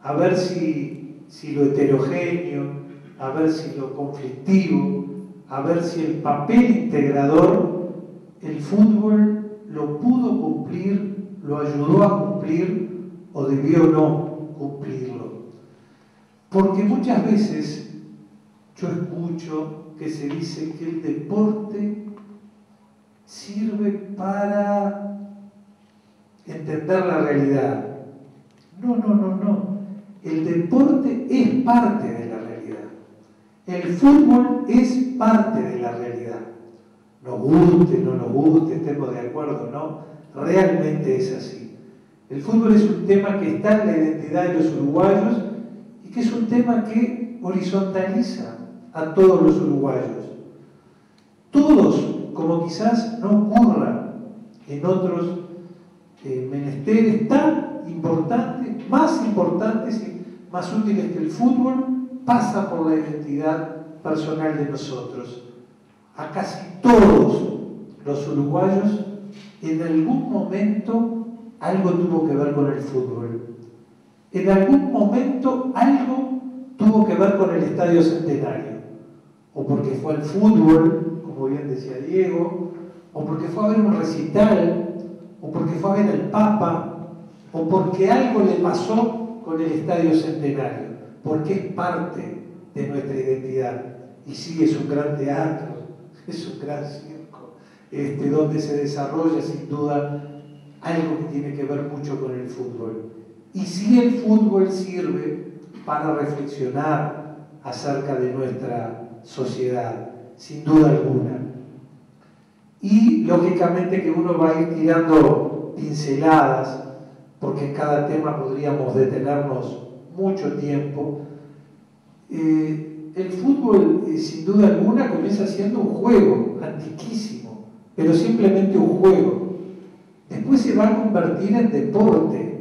Speaker 1: A ver si lo heterogéneo, a ver si lo conflictivo, a ver si el papel integrador, el fútbol lo pudo cumplir, lo ayudó a cumplir o debió no cumplirlo. Porque muchas veces yo escucho que se dice que el deporte sirve para entender la realidad. No. El deporte es parte de la realidad. El fútbol es parte de la realidad. Nos guste, no nos guste, estemos de acuerdo, ¿no? Realmente es así. El fútbol es un tema que está en la identidad de los uruguayos y que es un tema que horizontaliza a todos los uruguayos. Todos, como quizás no ocurra en otros menesteres tan importantes, más importantes y más útiles que el fútbol, pasa por la identidad personal de nosotros. A casi todos los uruguayos en algún momento algo tuvo que ver con el fútbol. En algún momento algo tuvo que ver con el Estadio Centenario. O porque fue al fútbol, como bien decía Diego, o porque fue a ver un recital, o porque fue a ver al Papa, o porque algo le pasó con el Estadio Centenario, porque es parte de nuestra identidad. Y sí, es un gran teatro, es un gran circo, donde se desarrolla sin duda algo que tiene que ver mucho con el fútbol. Y sí, el fútbol sirve para reflexionar acerca de nuestra sociedad, sin duda alguna. Y lógicamente que uno va a ir tirando pinceladas, porque en cada tema podríamos detenernos mucho tiempo. El fútbol, sin duda alguna, comienza siendo un juego antiquísimo, pero simplemente un juego. Después se va a convertir en deporte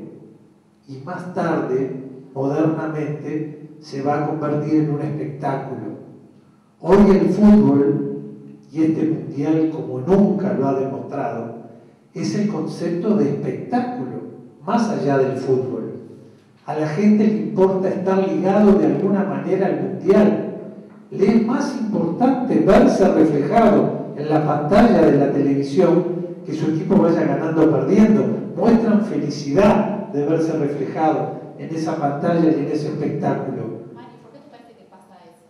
Speaker 1: y más tarde, modernamente, se va a convertir en un espectáculo. Hoy el fútbol, y este mundial como nunca lo ha demostrado, es el concepto de espectáculo, más allá del fútbol. A la gente le importa estar ligado de alguna manera al mundial. Le es más importante verse reflejado en la pantalla de la televisión que su equipo vaya ganando o perdiendo. Muestran felicidad de verse reflejado en esa pantalla y en ese espectáculo.
Speaker 5: Mari, ¿por qué te parece que pasa eso?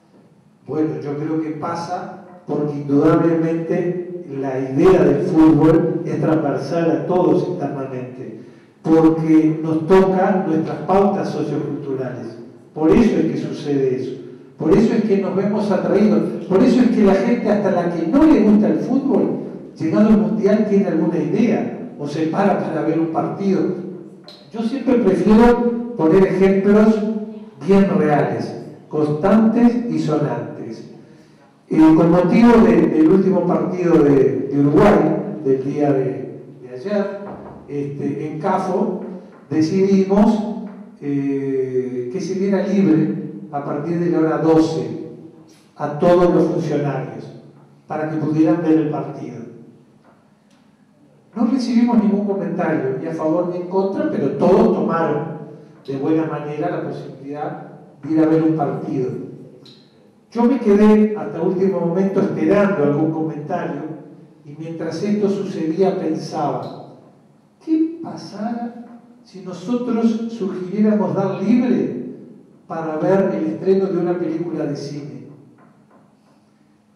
Speaker 1: Bueno, yo creo que pasa porque indudablemente la idea del fútbol es transversal a todos internamente, porque nos toca nuestras pautas socioculturales. Por eso es que sucede eso. Por eso es que nos vemos atraídos. Por eso es que la gente, hasta la que no le gusta el fútbol, llegado al mundial tiene alguna idea o se para ver un partido. Yo siempre prefiero poner ejemplos bien reales, constantes y sonantes. Con motivo del último partido de Uruguay, del día de ayer, en CAFO, decidimos que se diera libre a partir de la hora 12 a todos los funcionarios para que pudieran ver el partido. No recibimos ningún comentario, ni a favor ni en contra, pero todos tomaron de buena manera la posibilidad de ir a ver un partido. Yo me quedé hasta último momento esperando algún comentario y mientras esto sucedía pensaba, ¿qué pasara si nosotros sugiriéramos dar libre para ver el estreno de una película de cine?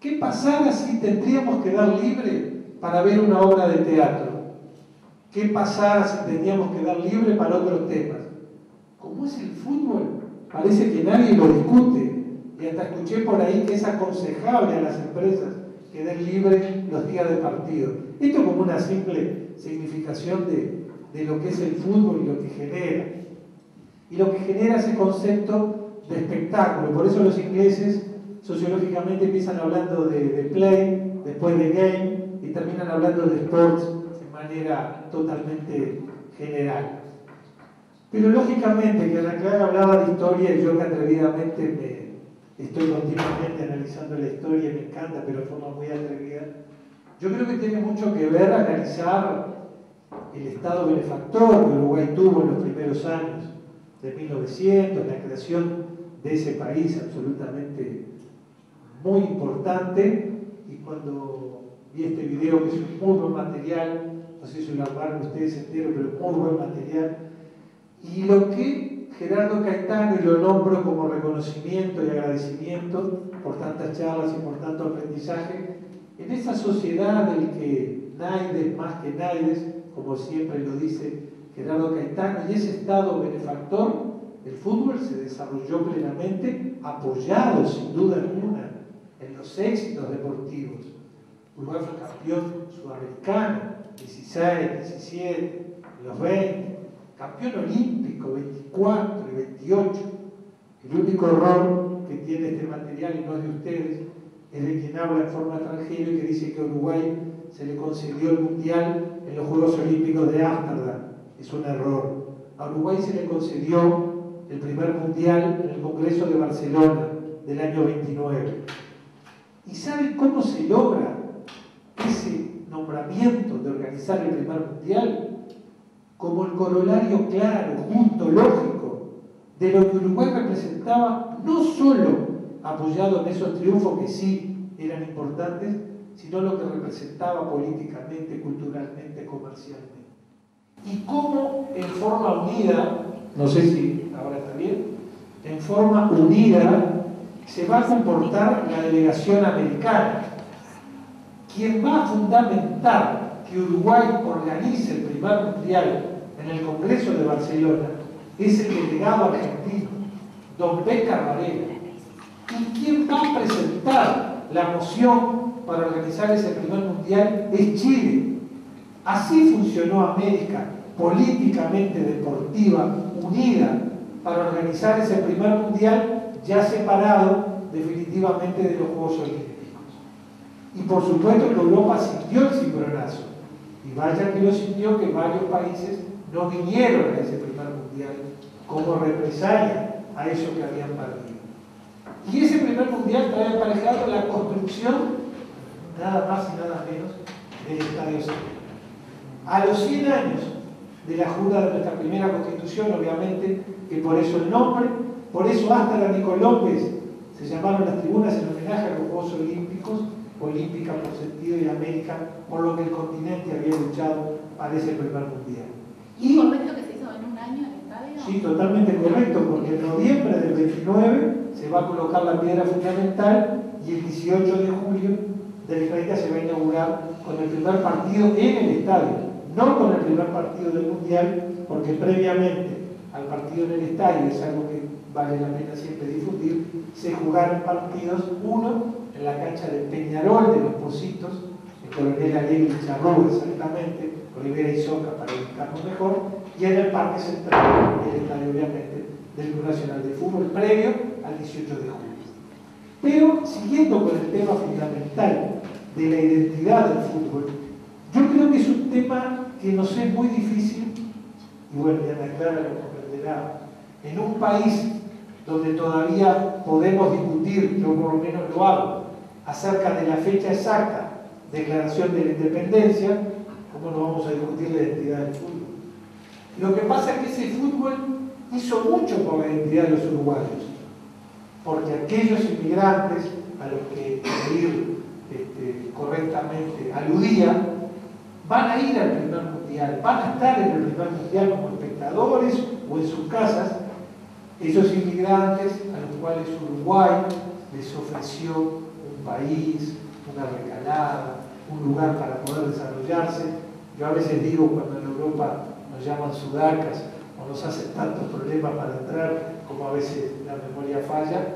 Speaker 1: ¿Qué pasara si tendríamos que dar libre para ver una obra de teatro? ¿Qué pasara si teníamos que dar libre para otros temas? ¿Cómo es el fútbol? Parece que nadie lo discute. Y hasta escuché por ahí que es aconsejable a las empresas que den libre los días de partido. Esto como una simple significación de lo que es el fútbol y lo que genera. Y lo que genera ese concepto de espectáculo. Por eso los ingleses sociológicamente empiezan hablando de play, después de game, y terminan hablando de sports de manera totalmente general. Pero lógicamente que Ana Clara hablaba de historia y yo que atrevidamente estoy continuamente analizando la historia, me encanta, pero de forma muy atrevida. Yo creo que tiene mucho que ver analizar el Estado benefactor que Uruguay tuvo en los primeros años de 1900, la creación de ese país absolutamente muy importante. Y cuando vi este video, que es un muy buen material, no sé si lo armaron ustedes entero, pero muy buen material, y lo que Gerardo Caetano, y lo nombro como reconocimiento y agradecimiento por tantas charlas y por tanto aprendizaje, en esa sociedad del que Naides más que Naides, como siempre lo dice Gerardo Caetano, y ese Estado benefactor, el fútbol se desarrolló plenamente, apoyado sin duda alguna en los éxitos deportivos. Uruguay fue campeón sudamericano, 16, 17, los 20, campeón olímpico, 24 y 28. El único error que tiene este material, y no es de ustedes, es de quien habla en forma extranjera y que dice que a Uruguay se le concedió el Mundial en los Juegos Olímpicos de Ámsterdam. Es un error. A Uruguay se le concedió el primer Mundial en el Congreso de Barcelona del año 29. ¿Y saben cómo se logra ese nombramiento de organizar el primer Mundial? Como el corolario claro, justo, lógico, de lo que Uruguay representaba, no solo apoyado en esos triunfos que sí eran importantes, sino lo que representaba políticamente, culturalmente, comercialmente. Y cómo en forma unida, no sé si ahora está bien, en forma unida se va a comportar la delegación americana. Quien va a fundamentar que Uruguay organice el primer mundial en el Congreso de Barcelona es el delegado argentino, don Bécar Varela. Y quien va a presentar la moción para organizar ese primer mundial es Chile. Así funcionó América, políticamente deportiva, unida, para organizar ese primer mundial, ya separado definitivamente de los Juegos Olímpicos. Y por supuesto que Europa sintió el cimbronazo, y vaya que lo sintió, que varios países no vinieron a ese primer mundial como represalia a eso que habían perdido. Y ese primer mundial trae aparejado la construcción, nada más y nada menos, del Estadio Central. A los 100 años de la Junta de nuestra primera Constitución, obviamente, que por eso el nombre, por eso hasta la Nico López se llamaron las tribunas en homenaje a los Juegos Olímpicos, Olímpica por sentido y América, por lo que el continente había luchado para ese primer mundial.
Speaker 5: ¿Y correcto que se hizo en un año el estadio?
Speaker 1: Sí, totalmente correcto, porque en noviembre del 29 se va a colocar la piedra fundamental y el 18 de julio del 30 se va a inaugurar con el primer partido en el estadio, no con el primer partido del mundial, porque previamente al partido en el estadio, es algo que vale la pena siempre difundir, se jugaron partidos, uno en la cancha de Peñarol de los Pocitos, en Coronel Alegre y Charrúa exactamente, Olivera y Soca para ubicarnos mejor, y en el Parque Central, el estadio obviamente del Club Nacional de Fútbol, previo al 18 de julio. Pero siguiendo con el tema fundamental de la identidad del fútbol, yo creo que es un tema que nos es muy difícil, y bueno, ya Ana Clara lo comprenderá, en un país donde todavía podemos discutir, yo por lo menos lo hago, acerca de la fecha exacta, declaración de la independencia, ¿cómo no vamos a discutir la identidad del fútbol? Lo que pasa es que ese fútbol hizo mucho por la identidad de los uruguayos, porque aquellos inmigrantes a los que Edir correctamente aludía, van a ir al primer mundial, van a estar en el primer mundial como espectadores o en sus casas. Esos inmigrantes a los cuales Uruguay les ofreció un país, una recalada, un lugar para poder desarrollarse. Yo a veces digo, cuando en Europa nos llaman sudacas o nos hacen tantos problemas para entrar, como a veces la memoria falla,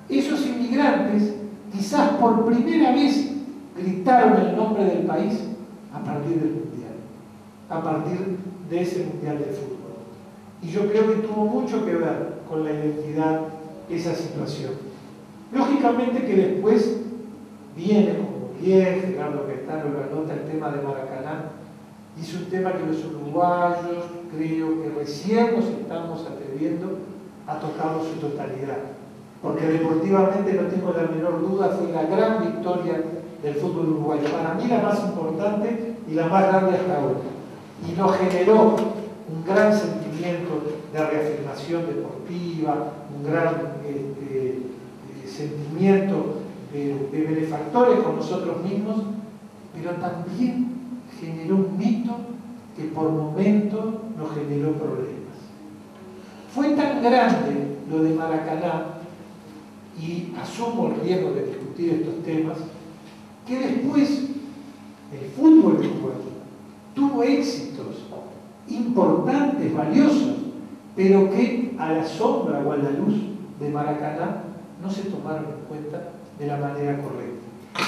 Speaker 1: esos inmigrantes quizás por primera vez gritaron el nombre del país a partir del mundial, a partir de ese mundial de fútbol. Y yo creo que tuvo mucho que ver con la identidad esa situación. Lógicamente que después viene, como bien Gerardo Caetano lo anota, el tema de Maracaná, y es un tema que los uruguayos creo que recién nos estamos atreviendo a tocarlo en su totalidad, porque deportivamente, no tengo la menor duda, fue la gran victoria del fútbol uruguayo, para mí la más importante y la más grande hasta ahora, y nos generó un gran sentimiento de reafirmación deportiva, un gran sentimiento de benefactores con nosotros mismos, pero también generó un mito que por momentos nos generó problemas. Fue tan grande lo de Maracaná, y asumo el riesgo de discutir estos temas, que después el fútbol uruguayo tuvo éxitos importantes, valiosos, pero que a la sombra o a la luz de Maracaná no se tomaron en cuenta de la manera correcta.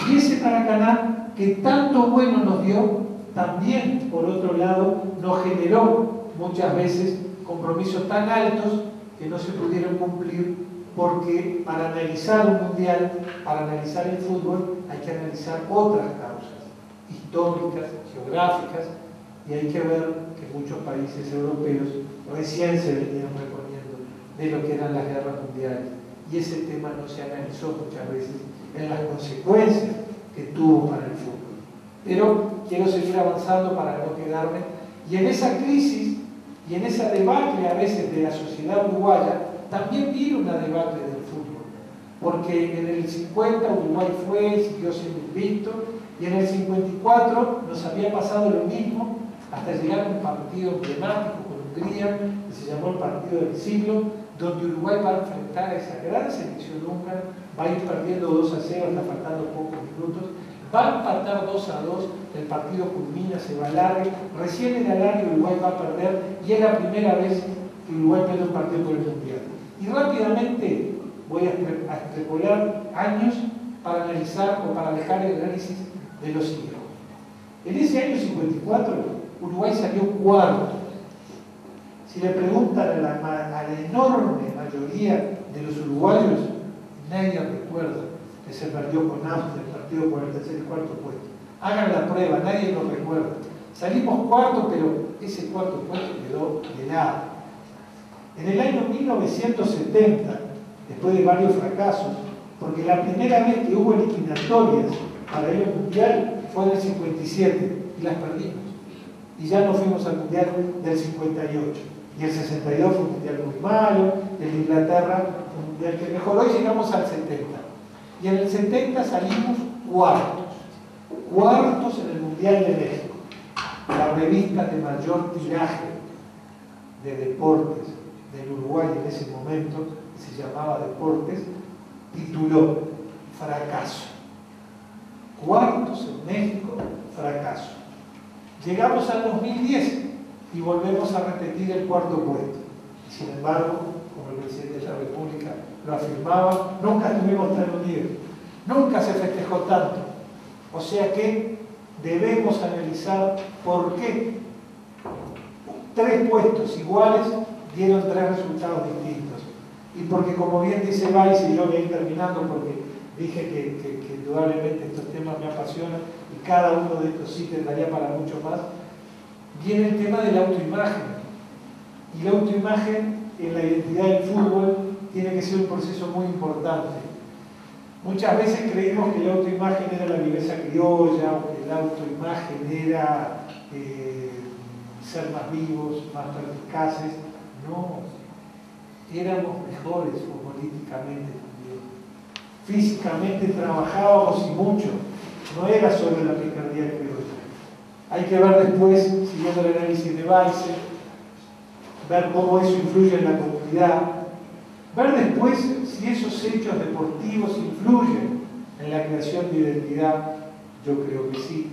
Speaker 1: Y ese Maracaná que tanto bueno nos dio, también por otro lado nos generó muchas veces compromisos tan altos que no se pudieron cumplir, porque para analizar un mundial, para analizar el fútbol, hay que analizar otras causas históricas, geográficas, y hay que ver que muchos países europeos recién se venían reponiendo de lo que eran las guerras mundiales, y ese tema no se analizó muchas veces en las consecuencias que tuvo para el fútbol. Pero quiero seguir avanzando para no quedarme, y en esa crisis y en esa debacle a veces de la sociedad uruguaya también vino una debacle del fútbol, porque en el 50 Uruguay fue, siguió siendo invicto, y en el 54 nos había pasado lo mismo hasta llegar a un partido emblemático con Hungría, que se llamó el partido del siglo, donde Uruguay va a enfrentar a esa gran selección húngara, va a ir perdiendo 2-0, está faltando pocos minutos, va a empatar 2-2, el partido culmina, se va al alargue, recién en el alargue Uruguay va a perder, y es la primera vez que Uruguay pierde un partido por el Mundial. Y rápidamente voy a extrapolar años para analizar o para dejar el análisis de lo siguiente. En ese año 54, Uruguay salió cuarto. Si le preguntan a la enorme mayoría de los uruguayos, nadie recuerda que se perdió con Austria el partido por el tercer y cuarto puesto. Hagan la prueba, nadie lo recuerda. Salimos cuarto, pero ese cuarto puesto quedó de lado. En el año 1970, después de varios fracasos, porque la primera vez que hubo eliminatorias para ir al Mundial fue en el 57 y las perdimos. Y ya no fuimos al Mundial del 58. Y el 62 fue un Mundial muy malo, el de Inglaterra fue un Mundial que mejoró, y llegamos al 70. Y en el 70 salimos cuartos. Cuartos en el Mundial de México. La revista de mayor tiraje de deportes del Uruguay en ese momento, que se llamaba Deportes, tituló Fracaso. Cuartos en México, fracaso. Llegamos al 2010 y volvemos a repetir el cuarto puesto. Y sin embargo, como el presidente de la República lo afirmaba, nunca estuvimos tan unidos, nunca se festejó tanto. O sea que debemos analizar por qué 3 puestos iguales dieron 3 resultados distintos. Y porque, como bien dice Valls, y yo voy a ir terminando porque dije que indudablemente estos temas me apasionan y cada uno de estos sí daría para mucho más, viene el tema de la autoimagen. Y la autoimagen en la identidad del fútbol tiene que ser un proceso muy importante. Muchas veces creímos que la autoimagen era la viveza criolla, o que la autoimagen era ser más vivos, más perspicaces. No, éramos mejores futbolísticamente también. Físicamente trabajábamos y mucho, no era solo la picardía criolla. Hay que ver después, siguiendo el análisis de Valls, ver cómo eso influye en la comunidad, ver después si esos hechos deportivos influyen en la creación de identidad, yo creo que sí.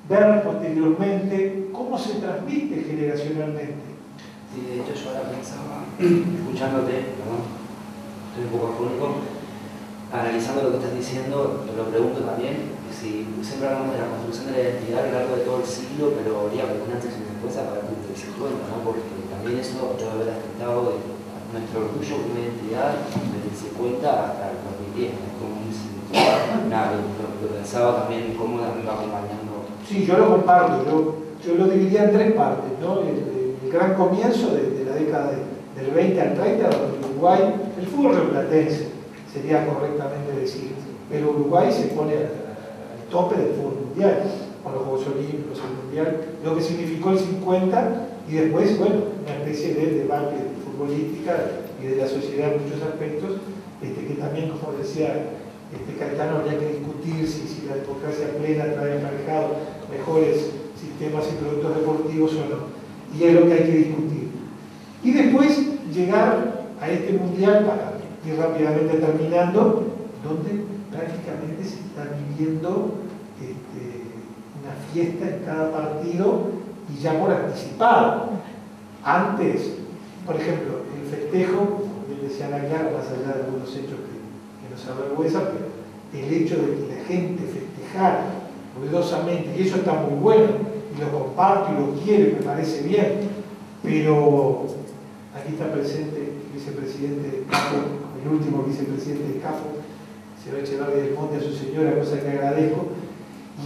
Speaker 1: Ver posteriormente cómo se transmite generacionalmente.
Speaker 2: Sí, de hecho yo ahora pensaba, escuchándote, perdón, estoy un poco afónico, analizando lo que estás diciendo, te lo pregunto también, si siempre hablamos de la construcción de la identidad a lo largo de todo el siglo, pero habría un antes y un después a partir del 50, ¿no? Porque también eso debe haber afectado de nuestro orgullo como identidad desde el 50 hasta el 2010. Es como lo pensaba también cómo también va acompañando.
Speaker 1: Sí, yo lo comparto, yo lo dividiría en tres partes, ¿no? El gran comienzo de la década del 20 al 30, donde Uruguay, el fútbol rioplatense, sería correctamente decir, pero Uruguay se pone al tope del fútbol mundial, con los Juegos Olímpicos, el Mundial, lo que significó el 50, y después, bueno, una especie de debate futbolística y de la sociedad en muchos aspectos, que también, como decía Caetano, habría que discutir si la democracia plena trae aparejado mejores sistemas y productos deportivos o no, y es lo que hay que discutir. Y después llegar a este mundial, para ir rápidamente terminando, donde prácticamente se está viviendo una fiesta en cada partido y ya por anticipado. Antes, por ejemplo, el festejo, como bien decía Aguilar, más allá de algunos hechos que nos avergüenzan, pero el hecho de que la gente festejara ruidosamente, y eso está muy bueno, y lo comparto y lo quiero, me parece bien, pero aquí está presente el vicepresidente de CAFO, el último vicepresidente de CAFO, señor Echeverri del Monte, a su señora, cosa que agradezco,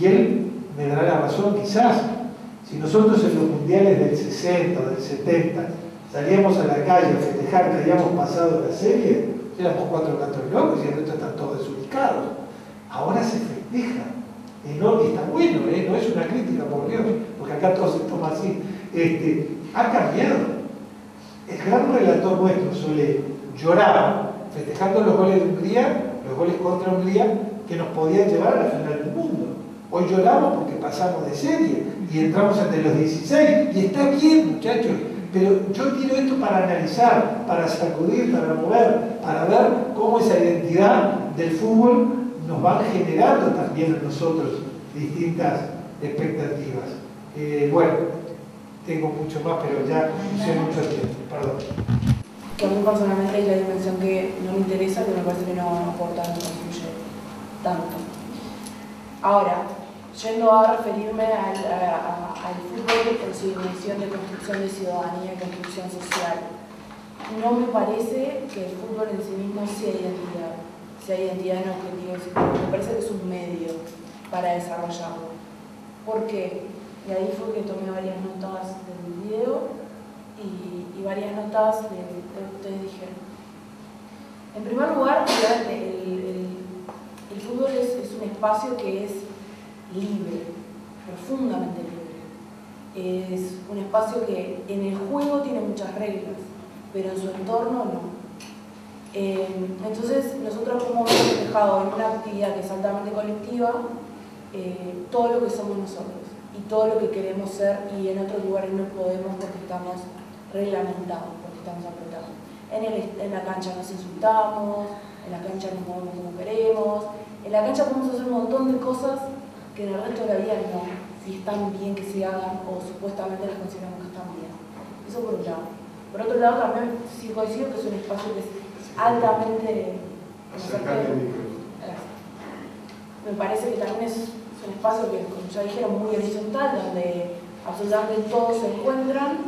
Speaker 1: y él me dará la razón, quizás, si nosotros en los mundiales del 60 o del 70 salíamos a la calle a festejar que habíamos pasado la serie, éramos 4 gatos locos y el resto están todos desubicados. Ahora se festeja, no, y está bueno, no es una crítica, por Dios, porque acá todo se toma así. Ha cambiado. El gran relator nuestro, Solé, lloraba festejando los goles de Hungría, los goles contra Hungría, que nos podían llevar a la final del mundo. Hoy lloramos porque pasamos de serie y entramos entre los 16, y está bien, muchachos, pero yo quiero esto para analizar, para sacudir, para mover, para ver cómo esa identidad del fútbol nos va generando también a nosotros distintas expectativas. Bueno, tengo mucho más, pero ya usé mucho tiempo, perdón.
Speaker 6: Que a mí personalmente es la dimensión que no me interesa, que me parece que no aporta, no construye tanto. Ahora, yendo a referirme al fútbol en su dimensión de construcción de ciudadanía y construcción social, no me parece que el fútbol en sí mismo sea identidad en objetivos, me parece que es un medio para desarrollarlo. ¿Por qué? Y ahí fue que tomé varias notas del video y varias notas de lo que ustedes dijeron. En primer lugar, el fútbol es un espacio que es libre, profundamente libre. Es un espacio que en el juego tiene muchas reglas, pero en su entorno no. Entonces, nosotros como hemos reflejado en una actividad que es altamente colectiva, todo lo que somos nosotros y todo lo que queremos ser, y en otros lugares no podemos porque estamos reglamentados, porque estamos apretados. En la cancha nos insultamos, en la cancha nos movemos como queremos, en la cancha podemos hacer un montón de cosas que en el resto de la vida no, si están bien que se hagan o supuestamente las consideramos que están bien. Eso por un lado. Por otro lado, también sí coincido que es un espacio que es altamente... Me parece que también es un espacio que, como ya dijeron, muy horizontal, donde absolutamente todos se encuentran,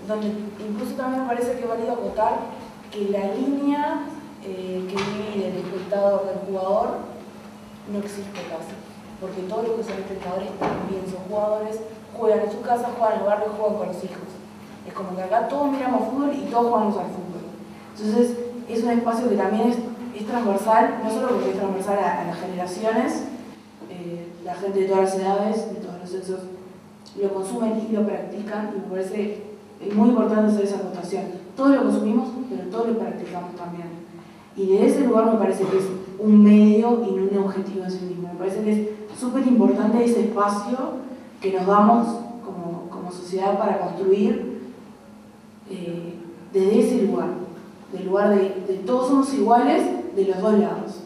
Speaker 6: donde incluso también me parece que es válido acotar que la línea que divide el espectador del jugador no existe casi, porque todos los que son espectadores también son jugadores, juegan en su casa, juegan en el barrio, juegan con los hijos. Es como que acá todos miramos fútbol y todos jugamos al fútbol. Entonces es un espacio que también es transversal, no solo porque es transversal a las generaciones, la gente de todas las edades, de todos los sexos, lo consumen y lo practican, y me parece muy importante hacer esa acotación. Todos lo consumimos, pero todos lo practicamos también. Y de ese lugar me parece que es un medio y no un objetivo en sí mismo. Me parece que es súper importante ese espacio que nos damos como sociedad para construir desde ese lugar, del lugar de todos somos iguales de los dos lados.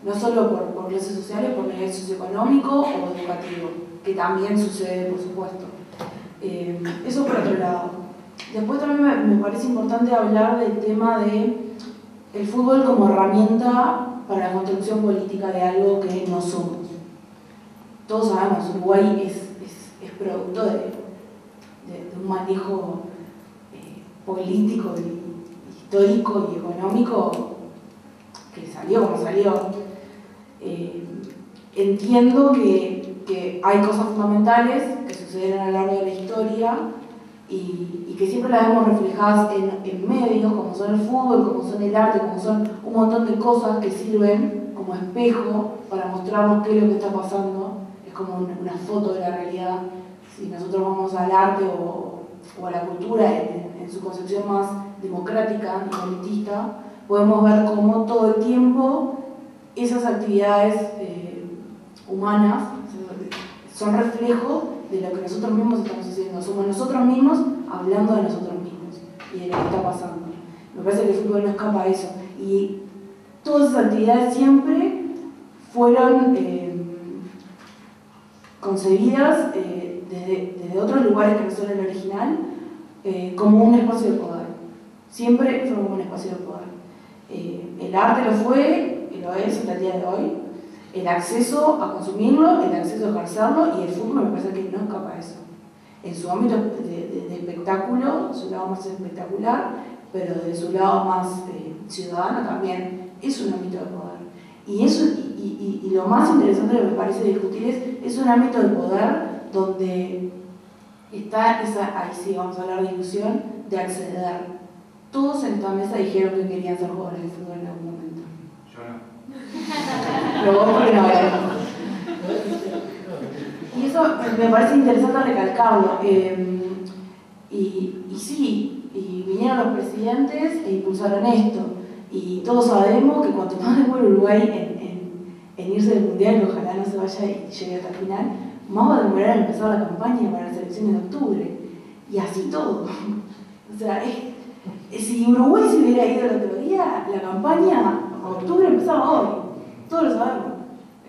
Speaker 6: No solo por clases sociales, por nivel socioeconómico o educativo, que también sucede, por supuesto. Eso por otro lado. Después también me parece importante hablar del tema de el fútbol como herramienta para la construcción política de algo que no somos. Todos sabemos, Uruguay es producto de un manejo político y histórico y económico que salió como salió. Entiendo que hay cosas fundamentales que suceden a lo largo de la historia y que siempre las vemos reflejadas en medios como son el fútbol, como son el arte, como son un montón de cosas que sirven como espejo para mostrarnos qué es lo que está pasando. Es como una foto de la realidad. Si nosotros vamos al arte o a la cultura en su concepción más democrática y elitista, podemos ver cómo todo el tiempo esas actividades humanas son reflejo de lo que nosotros mismos estamos haciendo. Somos nosotros mismos hablando de nosotros mismos y de lo que está pasando. Me parece que el fútbol no escapa a eso. Y todas esas actividades siempre fueron concebidas desde otros lugares que no son el original, como un espacio de poder. Siempre fueron como un espacio de poder. El arte lo fue y lo es hasta el día de hoy. El acceso a consumirlo, el acceso a ejercerlo, y el fútbol me parece que no escapa a eso. En su ámbito de espectáculo, su lado más espectacular, pero de su lado más ciudadano también, es un ámbito de poder. Y, eso, y lo más interesante que me parece discutir es un ámbito de poder donde está esa, ahí sí vamos a hablar de ilusión, de acceder. Todos en esta mesa dijeron que querían ser jugadores de fútbol en algún momento.
Speaker 2: Yo no.
Speaker 6: Pero vos porque no eres. Y eso me parece interesante recalcarlo. Y sí, y vinieron los presidentes e impulsaron esto. Y todos sabemos que cuanto más demora Uruguay en irse del mundial, que ojalá no se vaya y llegue hasta el final, más va a demorar en empezar la campaña para las elecciones de octubre. Y así todo. O sea, si Uruguay se hubiera ido el otro día, la campaña a octubre empezaba hoy. Todos lo sabemos.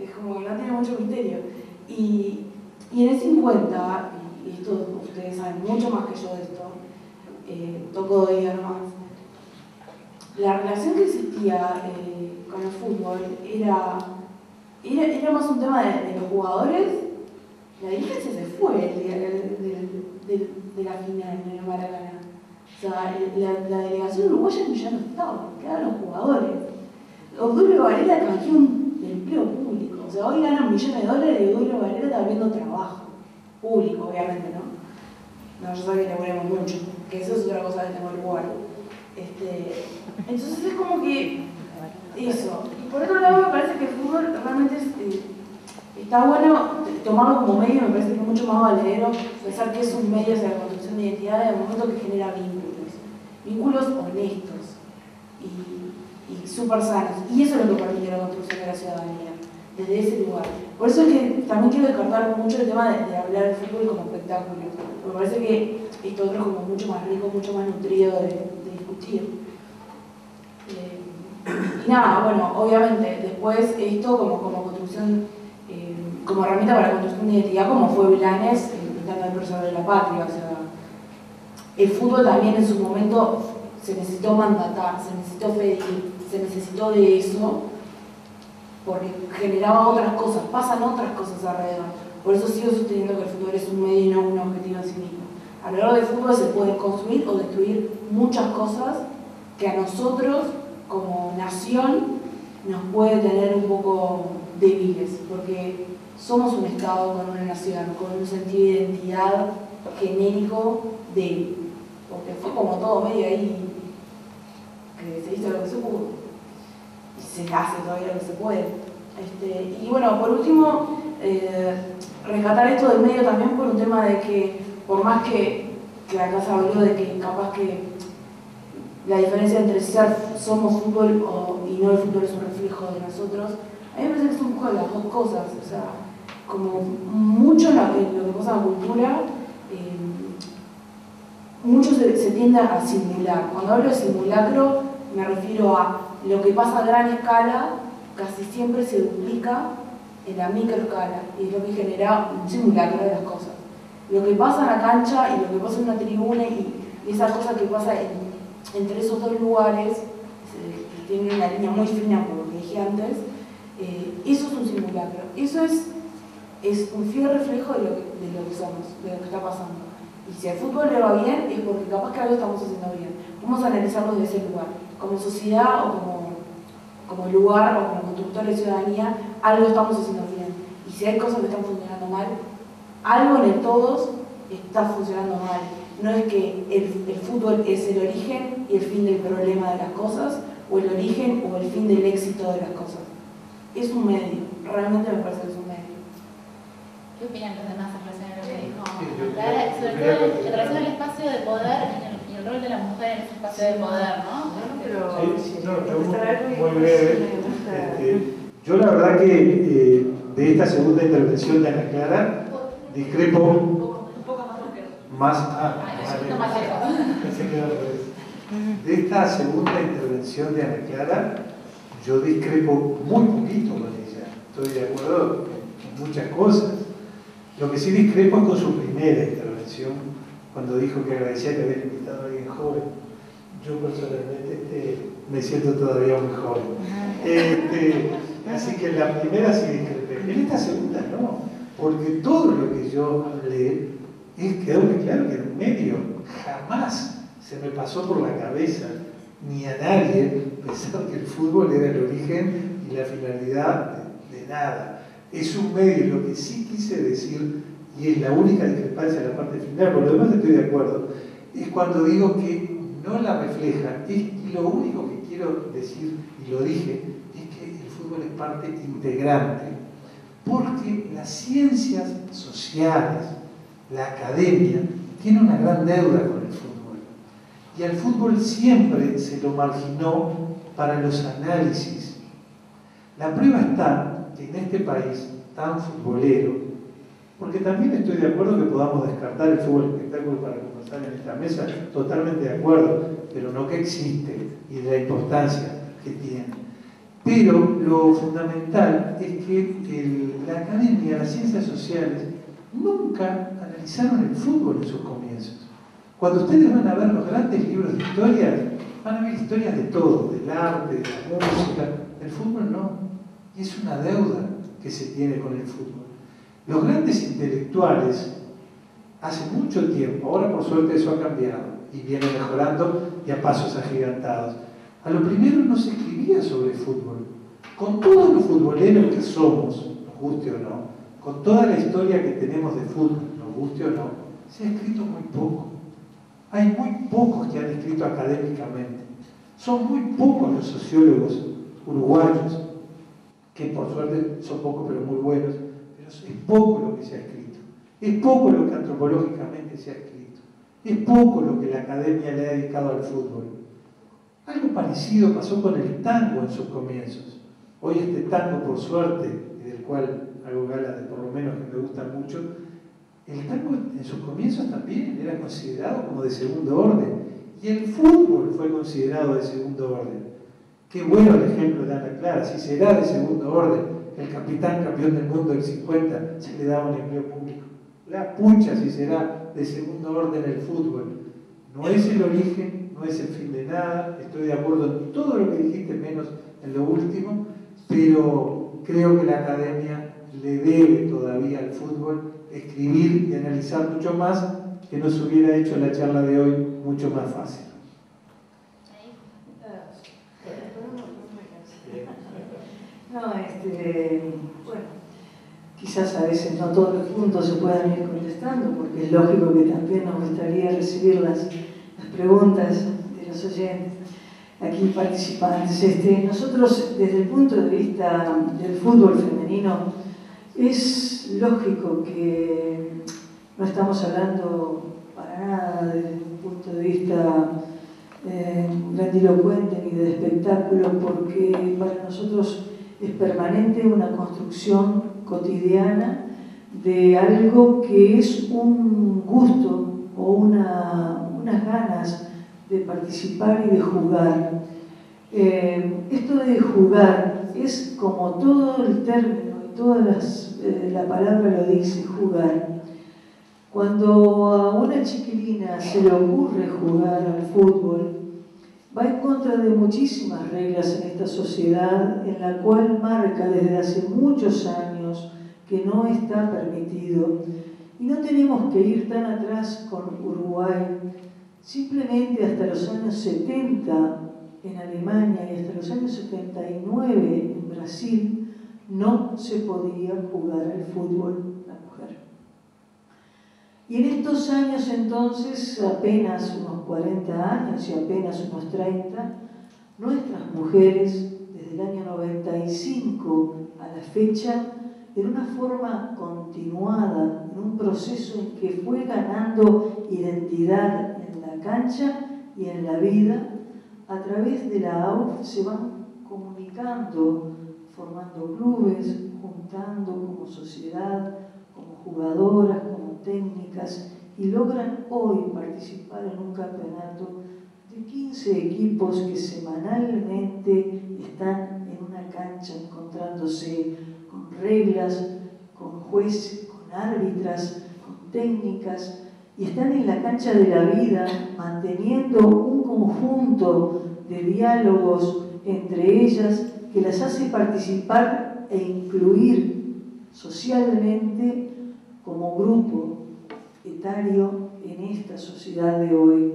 Speaker 6: Es como que no tiene mucho misterio. Y en el 50, y esto ustedes saben mucho más que yo de esto, toco de oír más, la relación que existía con el fútbol era más un tema de los jugadores. La dirigencia se fue el día de la final en el Maracaná. O sea, la delegación uruguaya ya no estaba, quedaron los jugadores. Obdulio Varela canjeó un empleo público. O sea, hoy ganan millones de dólares y Obdulio Varela está viendo trabajo. Público, obviamente, ¿no? No, yo sé que le ponemos mucho, que eso es otra cosa que tengo igual. Entonces es como que eso. Y por otro lado me parece que el fútbol realmente está bueno tomarlo como medio, me parece que es mucho más valedero pensar que es un medio hacia la construcción de identidad en el momento que genera vínculos honestos y súper sanos. Y eso es lo que permite la construcción de la ciudadanía, desde ese lugar. Por eso es que también quiero descartar mucho el tema de hablar del fútbol como espectáculo. Me parece que esto otro es como mucho más rico, mucho más nutrido de discutir. Y nada, bueno, obviamente, después esto como construcción, como herramienta para la construcción de identidad, como fue Blanes intentando preservar la patria. O sea, el fútbol también en su momento se necesitó mandatar, se necesitó pedir, se necesitó de eso, porque generaba otras cosas, pasan otras cosas alrededor. Por eso sigo sosteniendo que el fútbol es un medio y no un objetivo en sí mismo. Alrededor del fútbol se puede construir o destruir muchas cosas que a nosotros, como nación, nos puede tener un poco débiles, porque somos un Estado con una nación, con un sentido de identidad genérico débil, porque fue como todo medio ahí, que se hizo lo que se pudo, y se hace todavía lo que se puede. Y bueno, por último, rescatar esto del medio también por un tema de que, por más que acá se habló de que capaz que la diferencia entre somos fútbol y no el fútbol es un reflejo de nosotros, a mí me parece que son un poco las dos cosas. O sea, como mucho lo que pasa en la cultura, mucho se tiende a simular. Cuando hablo de simulacro me refiero a lo que pasa a gran escala, casi siempre se duplica en la microescala, y es lo que genera un simulacro de las cosas. Lo que pasa en la cancha y lo que pasa en una tribuna y esa cosa que pasa entre esos dos lugares, que tienen una línea muy fina, por lo que dije antes, eso es un simulacro. Eso es un fiel reflejo de lo que somos, de lo que está pasando. Y si al fútbol le va bien, es porque capaz que algo estamos haciendo bien. Vamos a analizarlo desde ese lugar. Como sociedad o como lugar o como constructor de ciudadanía, algo estamos haciendo bien. Y si hay cosas que están funcionando mal, algo en el todos está funcionando mal. No es que el fútbol es el origen y el fin del problema de las cosas, o el origen o el fin del éxito de las cosas. Es un medio, realmente me parece que es un medio.
Speaker 5: ¿Qué opinan los demás en relación a lo que dijo Clara? Sobre todo en relación al espacio de poder y el rol de la mujer en ese espacio de poder, ¿no?
Speaker 1: Muy breve. Yo la verdad que de esta segunda intervención de Ana Clara discrepo más. De esta segunda intervención de Ana Clara, yo discrepo muy poquito con ella. Estoy de acuerdo en muchas cosas. Lo que sí discrepo es con su primera intervención, cuando dijo que agradecía que había invitado a alguien joven. Yo personalmente me siento todavía muy joven. Así que en la primera sí discrepé. En esta segunda no, porque todo lo que yo hablé quedó muy claro que en un medio jamás se me pasó por la cabeza, ni a nadie, pensar que el fútbol era el origen y la finalidad de nada. Es un medio. Lo que sí quise decir, y es la única discrepancia en la parte final, por lo demás estoy de acuerdo, es cuando digo que no la refleja. Y lo único que quiero decir, y lo dije, es que el fútbol es parte integrante, porque las ciencias sociales, la academia, tiene una gran deuda con el fútbol. Y al fútbol siempre se lo marginó para los análisis. La prueba está que en este país tan futbolero, porque también estoy de acuerdo que podamos descartar el fútbol espectáculo para conversar en esta mesa, totalmente de acuerdo, pero no que existe y de la importancia que tiene. Pero lo fundamental es que la academia, las ciencias sociales, nunca analizaron el fútbol en sus comienzos. Cuando ustedes van a ver los grandes libros de historia, van a ver historias de todo, del arte, de la música, del fútbol no. Y es una deuda que se tiene con el fútbol. Los grandes intelectuales, hace mucho tiempo, ahora por suerte eso ha cambiado y viene mejorando y a pasos agigantados. A lo primero no se escribía sobre fútbol. Con todos los futboleros que somos, nos guste o no, con toda la historia que tenemos de fútbol, nos guste o no, se ha escrito muy poco. Hay muy pocos que han escrito académicamente. Son muy pocos los sociólogos uruguayos, que por suerte son pocos pero muy buenos, pero es poco lo que se ha escrito. Es poco lo que antropológicamente se ha escrito. Es poco lo que la academia le ha dedicado al fútbol. Algo parecido pasó con el tango en sus comienzos. Hoy este tango, por suerte, y del cual hago gala de por lo menos que me gusta mucho, el tango en sus comienzos también era considerado como de segundo orden. Y el fútbol fue considerado de segundo orden. Qué bueno el ejemplo de Ana Clara. Si será de segundo orden, el capitán campeón del mundo del 50 se le daba un empleo público. La pucha si será de segundo orden el fútbol. No es el origen, no es el fin de nada. Estoy de acuerdo en todo lo que dijiste, menos en lo último, pero creo que la academia le debe todavía al fútbol escribir y analizar mucho más, que nos hubiera hecho la charla de hoy mucho más fácil.
Speaker 4: No, bueno, quizás a veces no todos los puntos se puedan ir contestando, porque es lógico que también nos gustaría recibir las preguntas de los oyentes, aquí participantes. Nosotros, desde el punto de vista del fútbol femenino, es lógico que no estamos hablando para nada desde un punto de vista grandilocuente ni de espectáculo, porque para nosotros es permanente una construcción cotidiana de algo que es un gusto o unas ganas de participar y de jugar. Esto de jugar es como todo el término y todas la palabra lo dice, jugar. Cuando a una chiquilina se le ocurre jugar al fútbol, va en contra de muchísimas reglas en esta sociedad, en la cual marca desde hace muchos años que no está permitido. Y no tenemos que ir tan atrás con Uruguay. Simplemente hasta los años 70 en Alemania y hasta los años 79 en Brasil no se podía jugar al fútbol la mujer. Y en estos años entonces, apenas unos 40 años y apenas unos 30, nuestras mujeres, desde el año 95 a la fecha, en una forma continuada, en un proceso en que fue ganando identidad en la cancha y en la vida, a través de la AUF se van comunicando, formando clubes, juntando como sociedad, como jugadoras, como técnicas, y logran hoy participar en un campeonato de 15 equipos que semanalmente están en una cancha encontrándose con reglas, con jueces, con árbitras, con técnicas, y están en la cancha de la vida manteniendo un conjunto de diálogos entre ellas que las hace participar e incluir socialmente como grupo etario en esta sociedad de hoy.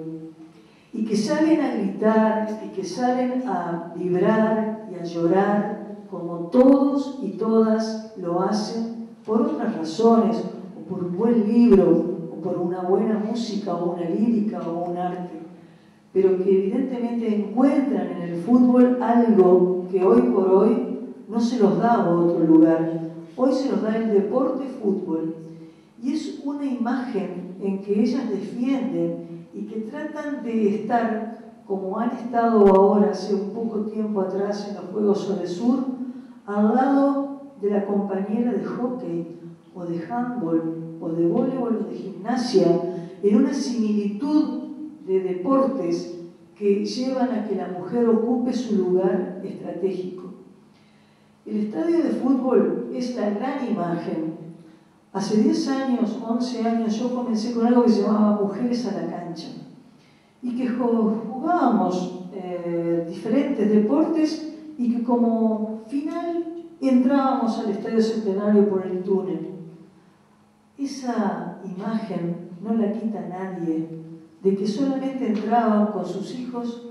Speaker 4: Y que salen a gritar, y que salen a vibrar y a llorar como todos y todas lo hacen por otras razones, o por un buen libro, o por una buena música, o una lírica, o un arte, pero que evidentemente encuentran en el fútbol algo que hoy por hoy no se los da a otro lugar. Hoy se los da el deporte fútbol, y es una imagen en que ellas defienden y que tratan de estar como han estado ahora hace un poco tiempo atrás en los Juegos Sodesur, al lado de la compañera de hockey o de handball o de voleibol o de gimnasia, en una similitud de deportes que llevan a que la mujer ocupe su lugar estratégico. El estadio de fútbol es la gran imagen. Hace 10 años, 11 años, yo comencé con algo que se llamaba Mujeres a la Cancha, y que jugábamos diferentes deportes y que como final entrábamos al Estadio Centenario por el túnel. Esa imagen no la quita nadie, de que solamente entraban con sus hijos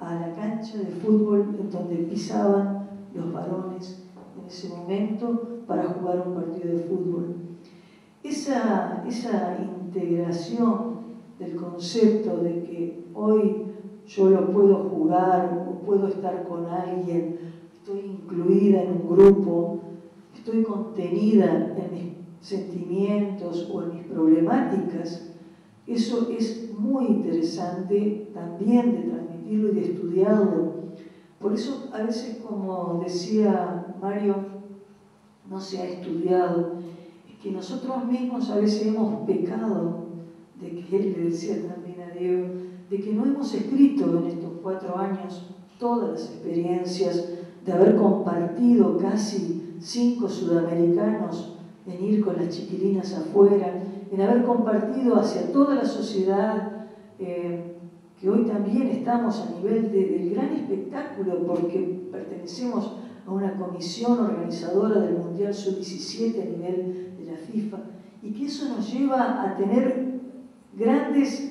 Speaker 4: a la cancha de fútbol en donde pisaban los varones en ese momento para jugar un partido de fútbol. Esa integración del concepto de que hoy yo lo puedo jugar o puedo estar con alguien, estoy incluida en un grupo, estoy contenida en mis sentimientos o en mis problemáticas, eso es muy interesante también de transmitirlo y de estudiarlo. Por eso a veces, como decía Mario, no se ha estudiado, es que nosotros mismos a veces hemos pecado, de que él le decía también a Diego, de que no hemos escrito en estos 4 años todas las experiencias de haber compartido casi 5 sudamericanos en ir con las chiquilinas afuera, en haber compartido hacia toda la sociedad, que hoy también estamos a nivel del gran espectáculo porque pertenecemos a una comisión organizadora del Mundial Sub-17 a nivel de la FIFA, y que eso nos lleva a tener grandes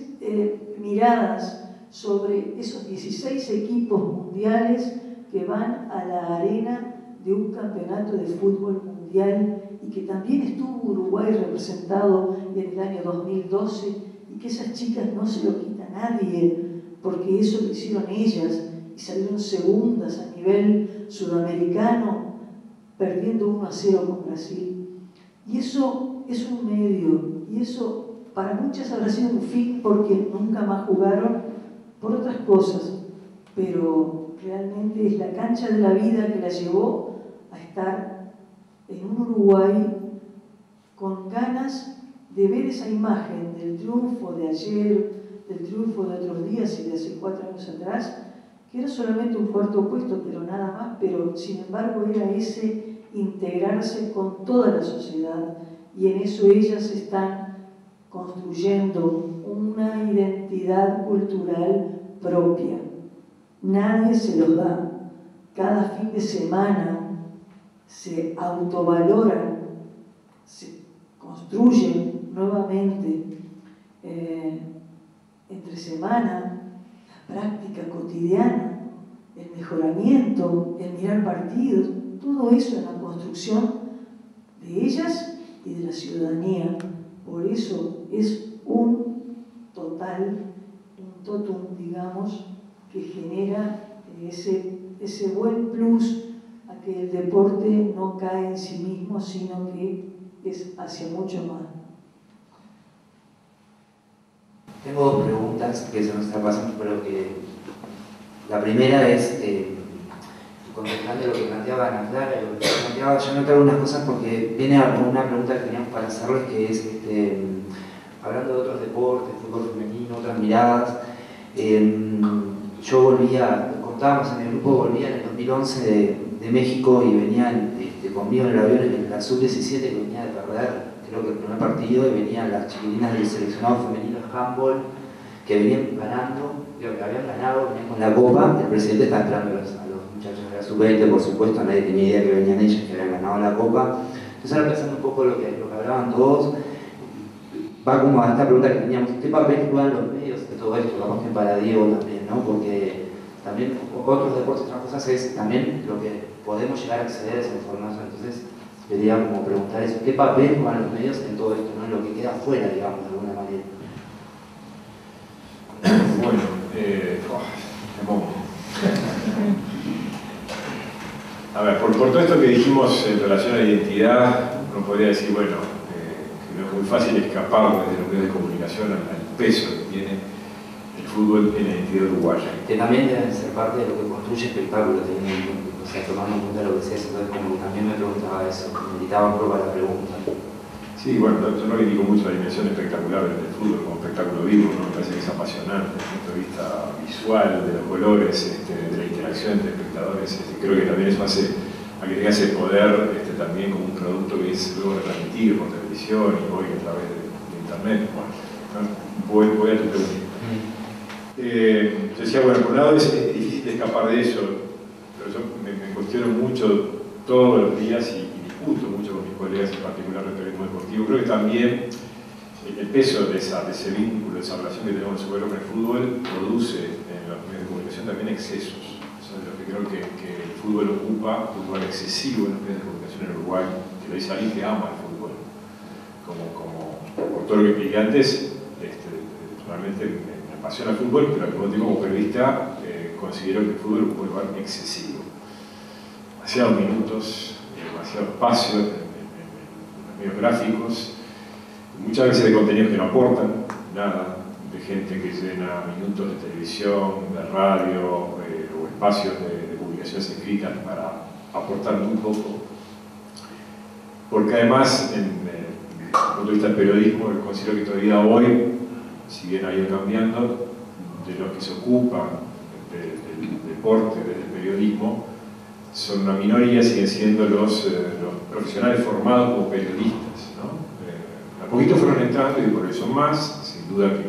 Speaker 4: miradas sobre esos 16 equipos mundiales que van a la arena de un campeonato de fútbol mundial, y que también estuvo Uruguay representado en el año 2012, y que esas chicas no se lo quita a nadie, porque eso lo hicieron ellas y salieron segundas a nivel sudamericano, perdiendo 1-0 con Brasil. Y eso es un medio, y eso para muchas habrá sido un fin porque nunca más jugaron por otras cosas, pero realmente es la cancha de la vida que la llevó a estar en un Uruguay con ganas de ver esa imagen del triunfo de ayer, del triunfo de otros días y de hace 4 años atrás, que era solamente un cuarto puesto, pero nada más, pero sin embargo era ese integrarse con toda la sociedad, y en eso ellas están construyendo una identidad cultural propia. Nadie se los da. Cada fin de semana se autovaloran, se construyen nuevamente entre semana, la práctica cotidiana, el mejoramiento, el mirar partidos, todo eso en la construcción de ellas y de la ciudadanía. Por eso es un total, un totum, digamos, que genera ese buen plus a que el deporte no cae en sí mismo, sino que es hacia mucho más.
Speaker 2: Tengo dos preguntas que se nos están pasando, pero que la primera es, contestando lo que planteaba Ana Clara, lo que planteaba, yo noté algunas cosas porque viene una pregunta que teníamos para hacerles, que es, hablando de otros deportes, fútbol femenino, otras miradas, yo contábamos en el grupo, volvía en el 2011 de México y venían conmigo en el avión en la sub-17 que venía de perder, creo que el primer partido, y venían las chiquilinas del seleccionado femenino de handball que venían ganando, que habían ganado, venían con la copa. El presidente estaba esperando a los muchachos de la sub-20, por supuesto, nadie tenía idea que venían ellas, que habían ganado la copa. Entonces ahora pensando un poco lo que hablaban todos, va como a esta pregunta que teníamos: ¿qué papel juegan los medios de todo esto? Vamos que para Diego también, ¿no? Porque también otros deportes, otras cosas, es también lo que podemos llegar a acceder a esa información. Entonces quería como preguntar eso: ¿qué papel juegan los medios en todo esto, ¿no? En lo que queda afuera, digamos, de alguna manera?
Speaker 3: Bueno, a ver, por todo esto que dijimos en relación a la identidad, uno podría decir, bueno, que no es muy fácil escapar desde los medios de comunicación al peso que tiene el fútbol en la identidad uruguaya.
Speaker 2: Que también deben ser parte de lo que construye espectáculo, o sea, tomando en cuenta lo que se hace. Entonces, como que también me preguntaba eso, me invitaba un poco a la pregunta.
Speaker 3: Sí, bueno, yo no reivindico mucho la dimensión espectacular del fútbol como espectáculo vivo, ¿no? Me parece que es apasionante desde el punto de vista visual, de los colores, de la interacción entre espectadores. Creo que también eso hace a que tenga ese poder también como un producto que es luego retransmitido por televisión y hoy a través de internet. Bueno, ¿no? Voy a tu pregunta. Yo decía, bueno, por un lado es difícil escapar de eso, pero yo me cuestiono mucho todos los días y discuto mucho con mis colegas, en particular del periodismo deportivo. Creo que también el peso de ese vínculo, de esa relación que tenemos con el fútbol, produce en los medios de comunicación también excesos. Eso es lo que creo que el fútbol ocupa, un lugar excesivo en los medios de comunicación en Uruguay, que lo dice alguien que ama el fútbol. Por todo lo que expliqué antes, realmente me apasiona el fútbol, pero al mismo tiempo como periodista considero que el fútbol ocupa un lugar excesivo. Demasiados minutos, demasiado espacio en los medios gráficos, muchas veces de contenidos que no aportan nada, de gente que llena minutos de televisión, de radio o espacios de publicaciones escritas para aportar muy poco. Porque además, desde el punto de vista del periodismo, considero que todavía hoy, si bien ha ido cambiando, de los que se ocupan del deporte, del periodismo, son una minoría, siguen siendo los profesionales formados como periodistas, ¿no? A poquito fueron entrando y por eso son más, sin duda que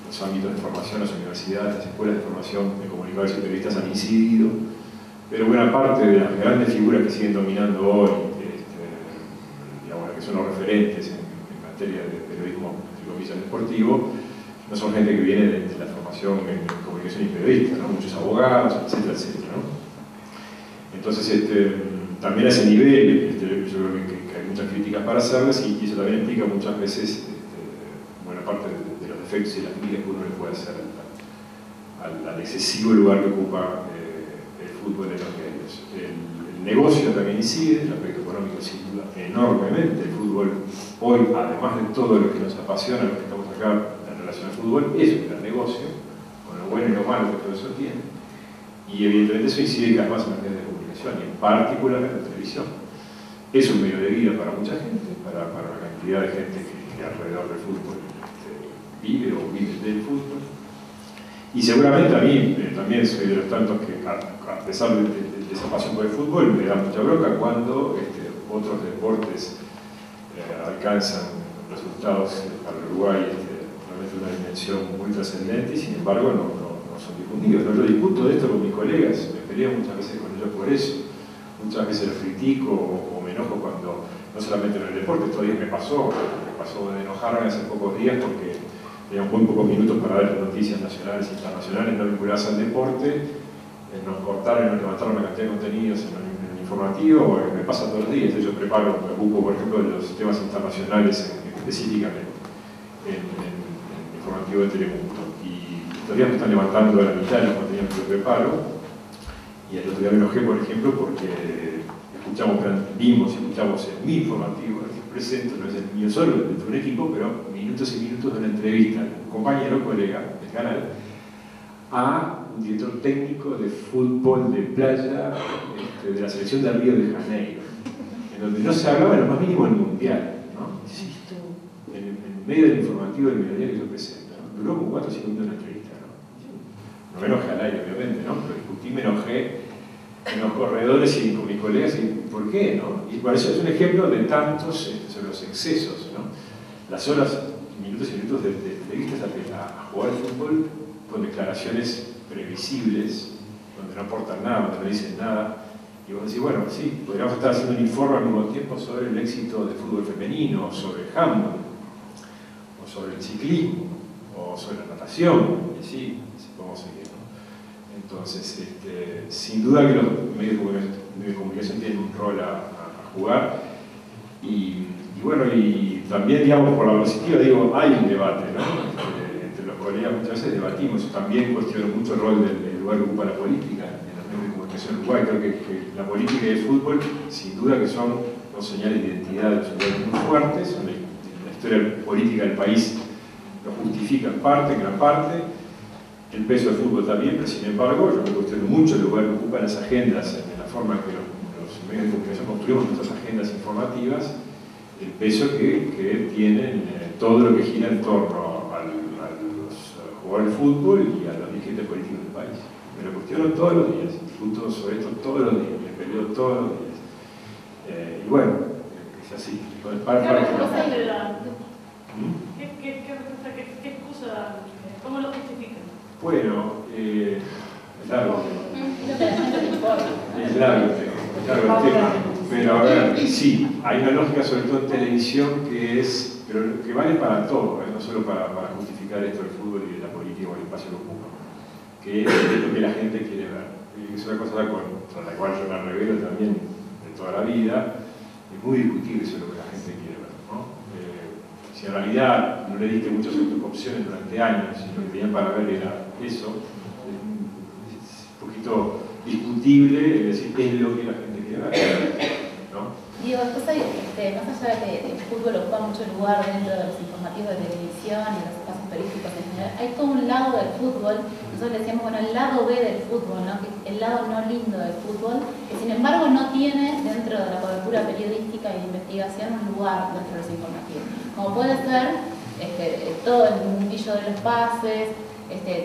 Speaker 3: los ámbitos de formación, las universidades, las escuelas de formación de comunicadores y periodistas han incidido, pero buena parte de las grandes figuras que siguen dominando hoy, digamos, que son los referentes en materia de periodismo, entre comillas, deportivo, no son gente que viene de la formación en comunicación y periodista, ¿no? Muchos abogados, etcétera, etcétera, ¿no? Entonces, también a ese nivel, yo creo que hay muchas críticas para hacerles y eso también implica muchas veces buena parte de los defectos y las críticas que uno le puede hacer al excesivo lugar que ocupa el fútbol en los medios. El negocio también incide, el aspecto económico sin duda enormemente. El fútbol hoy, además de todo lo que nos apasiona, lo que estamos acá en relación al fútbol, es un gran negocio, con lo bueno y lo malo que todo eso tiene. Y evidentemente eso incide cada vez más en los medios de comunicación y en particular en la televisión. Es un medio de vida para mucha gente, para la cantidad de gente que alrededor del fútbol vive o vive del fútbol. Y seguramente a mí también soy de los tantos que, a pesar de esa pasión por el fútbol, me da mucha bronca cuando otros deportes alcanzan resultados para el Uruguay realmente una dimensión muy trascendente y sin embargo no son difundidos. No, yo discuto de esto con mis colegas, me peleo muchas veces con ellos por eso, muchas veces los critico o me enojo cuando no solamente en el deporte. Estos días me pasó de enojarme hace pocos días porque tenía muy pocos minutos para ver noticias nacionales e internacionales no vinculadas al deporte, nos cortaron y nos levantaron una cantidad de contenidos en el informativo. Me pasa todos los días. Yo preparo, me ocupo, por ejemplo, de los temas internacionales específicamente en el informativo de Telemundo. Y estos días me están levantando a la mitad de los contenidos que preparo. Y el otro día me enojé, por ejemplo, porque vimos y escuchamos en mi informativo, el que presento, no es el mío solo, dentro de un equipo, pero minutos y minutos de una entrevista a un compañero, colega del canal, a un director técnico de fútbol de playa de la selección de Río de Janeiro, en donde no se hablaba en lo más mínimo del mundial, ¿no? En medio del informativo del mediodía que yo presento, ¿no? Duró como 4 o 5 minutos la entrevista, ¿no? No me enojé al aire, obviamente, ¿no? Pero discutí, me enojé en los corredores y con mis colegas, y ¿por qué, no? Y por eso es un ejemplo de tantos sobre los excesos, ¿no? Las horas, minutos y minutos de entrevistas a jugar al fútbol con declaraciones previsibles, donde no aportan nada, donde no dicen nada, y vos decís, bueno, sí, podríamos estar haciendo un informe al mismo tiempo sobre el éxito del fútbol femenino, sobre el handball, o sobre el ciclismo, o sobre la natación, y sí podemos seguir, ¿no? Entonces, sin duda que los medios de comunicación tienen un rol a jugar, y bueno, y también, digamos, por la positiva, digo, hay un debate, ¿no? Entre los colegas muchas veces debatimos. También cuestiono mucho el rol del lugar que ocupa la política en los medios de comunicación en Uruguay. Creo que la política y el fútbol, sin duda que son dos señales de identidad de los lugares muy fuertes. La historia política del país lo justifica en parte, en gran parte. El peso del fútbol también, pero sin embargo, yo me cuestiono mucho el lugar que ocupan las agendas, en la forma en que los medios de comunicación construimos nuestras agendas informativas, el peso que tienen todo lo que gira en torno a los jugadores de fútbol y a los dirigentes políticos del país. Me lo cuestiono todos los días, discuto sobre esto todos los días, me peleo todos los días. Y bueno, es así.
Speaker 9: ¿Qué excusa? ¿Cómo lo justifican?
Speaker 3: Bueno, es largo. Es largo el tema. Pero a ver, sí, hay una lógica, sobre todo en televisión, pero que vale para todo, no solo para justificar esto del fútbol y de la política o el espacio que ocupa, que es lo que la gente quiere ver. Y es una cosa contra la cual yo me revelo también de toda la vida. Es muy discutible eso es lo que la gente quiere ver, ¿no? Si en realidad no le diste muchas opciones durante años y lo que tenían para ver era eso, es un poquito discutible, es decir, es lo que la gente quiere ver, ¿no?
Speaker 5: Digo, después hay, más allá de que el fútbol ocupa mucho lugar dentro de los informativos de televisión y de los espacios periodísticos en general, hay todo un lado del fútbol, nosotros decíamos, bueno, el lado B del fútbol, ¿no? El lado no lindo del fútbol, que sin embargo no tiene dentro de la cobertura periodística y de investigación un lugar dentro de los informativos. Como puede ser todo el mundillo de los pases,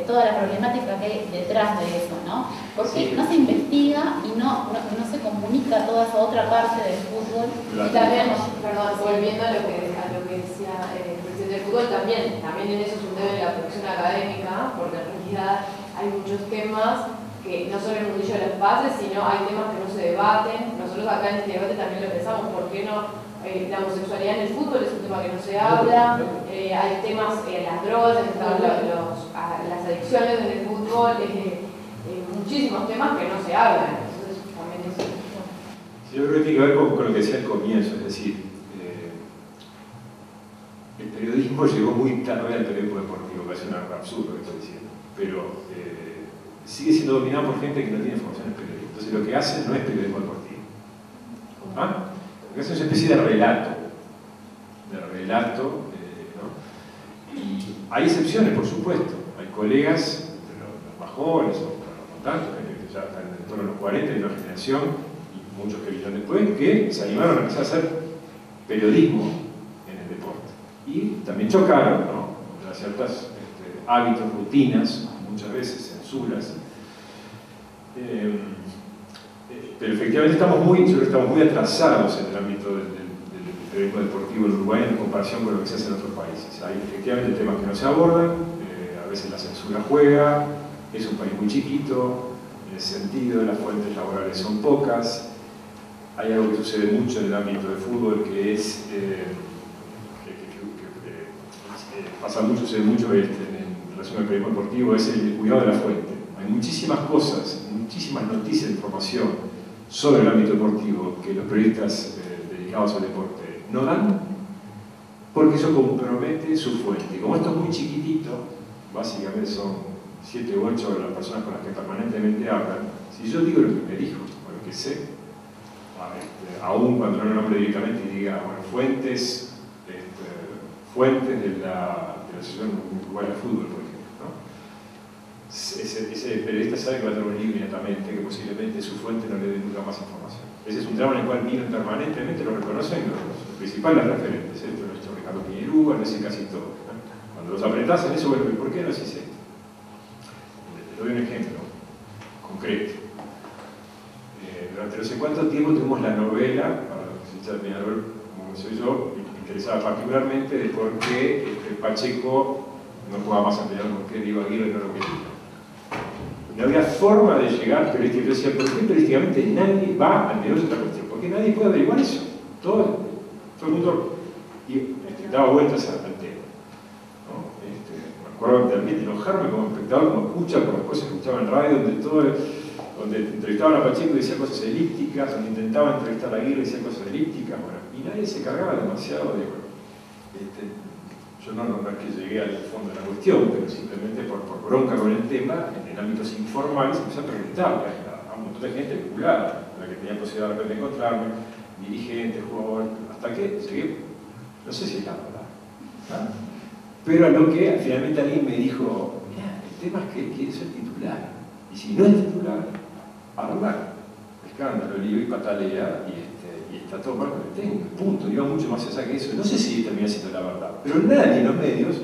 Speaker 5: toda la problemática que hay detrás de eso, ¿no? Porque no se investiga y no se comunica toda esa otra parte del fútbol.
Speaker 6: Y también, perdón, volviendo a lo que decía el presidente del fútbol, también en eso es un debe de la producción académica, porque en realidad hay muchos temas que no solo el mundillo de los pases, sino hay temas que no se debaten. Nosotros acá en este debate también lo pensamos, ¿por qué no? La homosexualidad en el fútbol es un tema que no se habla, hay temas, las drogas, las adicciones en el fútbol, muchísimos temas que no se hablan. Entonces, también es
Speaker 3: yo creo que tiene que ver con lo que decía al comienzo, es decir, el periodismo llegó muy tarde al periodismo deportivo, parece un absurdo lo que estoy diciendo, pero sigue siendo dominado por gente que no tiene formación en periodismo. Entonces lo que hacen no es periodismo deportivo. ¿Ah? Lo que hacen es una especie de relato, ¿no? Y hay excepciones, por supuesto. Hay colegas, los más jóvenes, o no tanto, gente que ya están en torno a los 40 de una generación, y muchos que vinieron después, que se animaron a empezar a hacer periodismo en el deporte. Y también chocaron, ¿no? Contra ciertos hábitos, rutinas, muchas veces censuras. Pero efectivamente estamos muy atrasados en el ámbito del periodismo deportivo en Uruguay en comparación con lo que se hace en otros países. Hay efectivamente temas que no se abordan, a veces la censura juega, es un país muy chiquito, en ese sentido las fuentes laborales son pocas, hay algo que sucede mucho en el ámbito del fútbol, que es, pasa mucho, sucede mucho en relación al periodismo deportivo, es el cuidado de la fuente. Hay muchísimas cosas, muchísimas noticias de información sobre el ámbito deportivo que los periodistas dedicados al deporte no dan, porque eso compromete su fuente. Y como esto es muy chiquitito, básicamente son 7 u 8 de las personas con las que permanentemente hablan, si yo digo lo que me dijo, o lo que sé, aún cuando no lo nombre directamente y diga, bueno, fuentes de la Asociación Uruguaya de Fútbol, por ejemplo, ¿no? Ese periodista sabe que va a tener un libro inmediatamente, que posiblemente su fuente no le dé nunca más información. Ese es un drama en el cual viven permanentemente, lo reconocen los principales referentes, esto lo ha hecho Ricardo Piñerúa, lo hace casi todo. Cuando los apretás en eso, bueno, ¿por qué no haces esto? Le doy un ejemplo concreto. Durante no sé cuánto tiempo tuvimos la novela, para los hinchas de Peñarol, como soy yo, interesada particularmente de por qué Pacheco no jugaba más en Peñarol, por qué Diego Aguirre no lo quería. No había forma de llegar periodísticamente. Yo decía, ¿por qué periodísticamente nadie va al meollo de otra cuestión? Porque nadie puede averiguar eso. Todo el mundo daba vueltas al tema. ¿No? Me acuerdo también de enojarme como espectador, como escucha, por las cosas que escuchaba en radio, donde entrevistaban a Pacheco y decía cosas elípticas, donde intentaban entrevistar a Aguirre y decía cosas elípticas, bueno, y nadie se cargaba demasiado de, bueno, yo no es que llegué al fondo de la cuestión, pero simplemente por bronca con el tema, en ámbitos informales empecé a preguntarle a un montón de gente vinculada, a la que tenía posibilidad de repente de encontrarme, dirigentes, jugadores, hasta que llegué, no sé si es la verdad, ¿no? Pero a lo que finalmente alguien me dijo, mira, el tema es que él quiere ser titular, y si no es titular, hablar, escándalo, lío y patalea, y está todo mal con el técnico, punto, iba mucho más allá que eso. No sé si termina siendo la verdad, pero nadie en los medios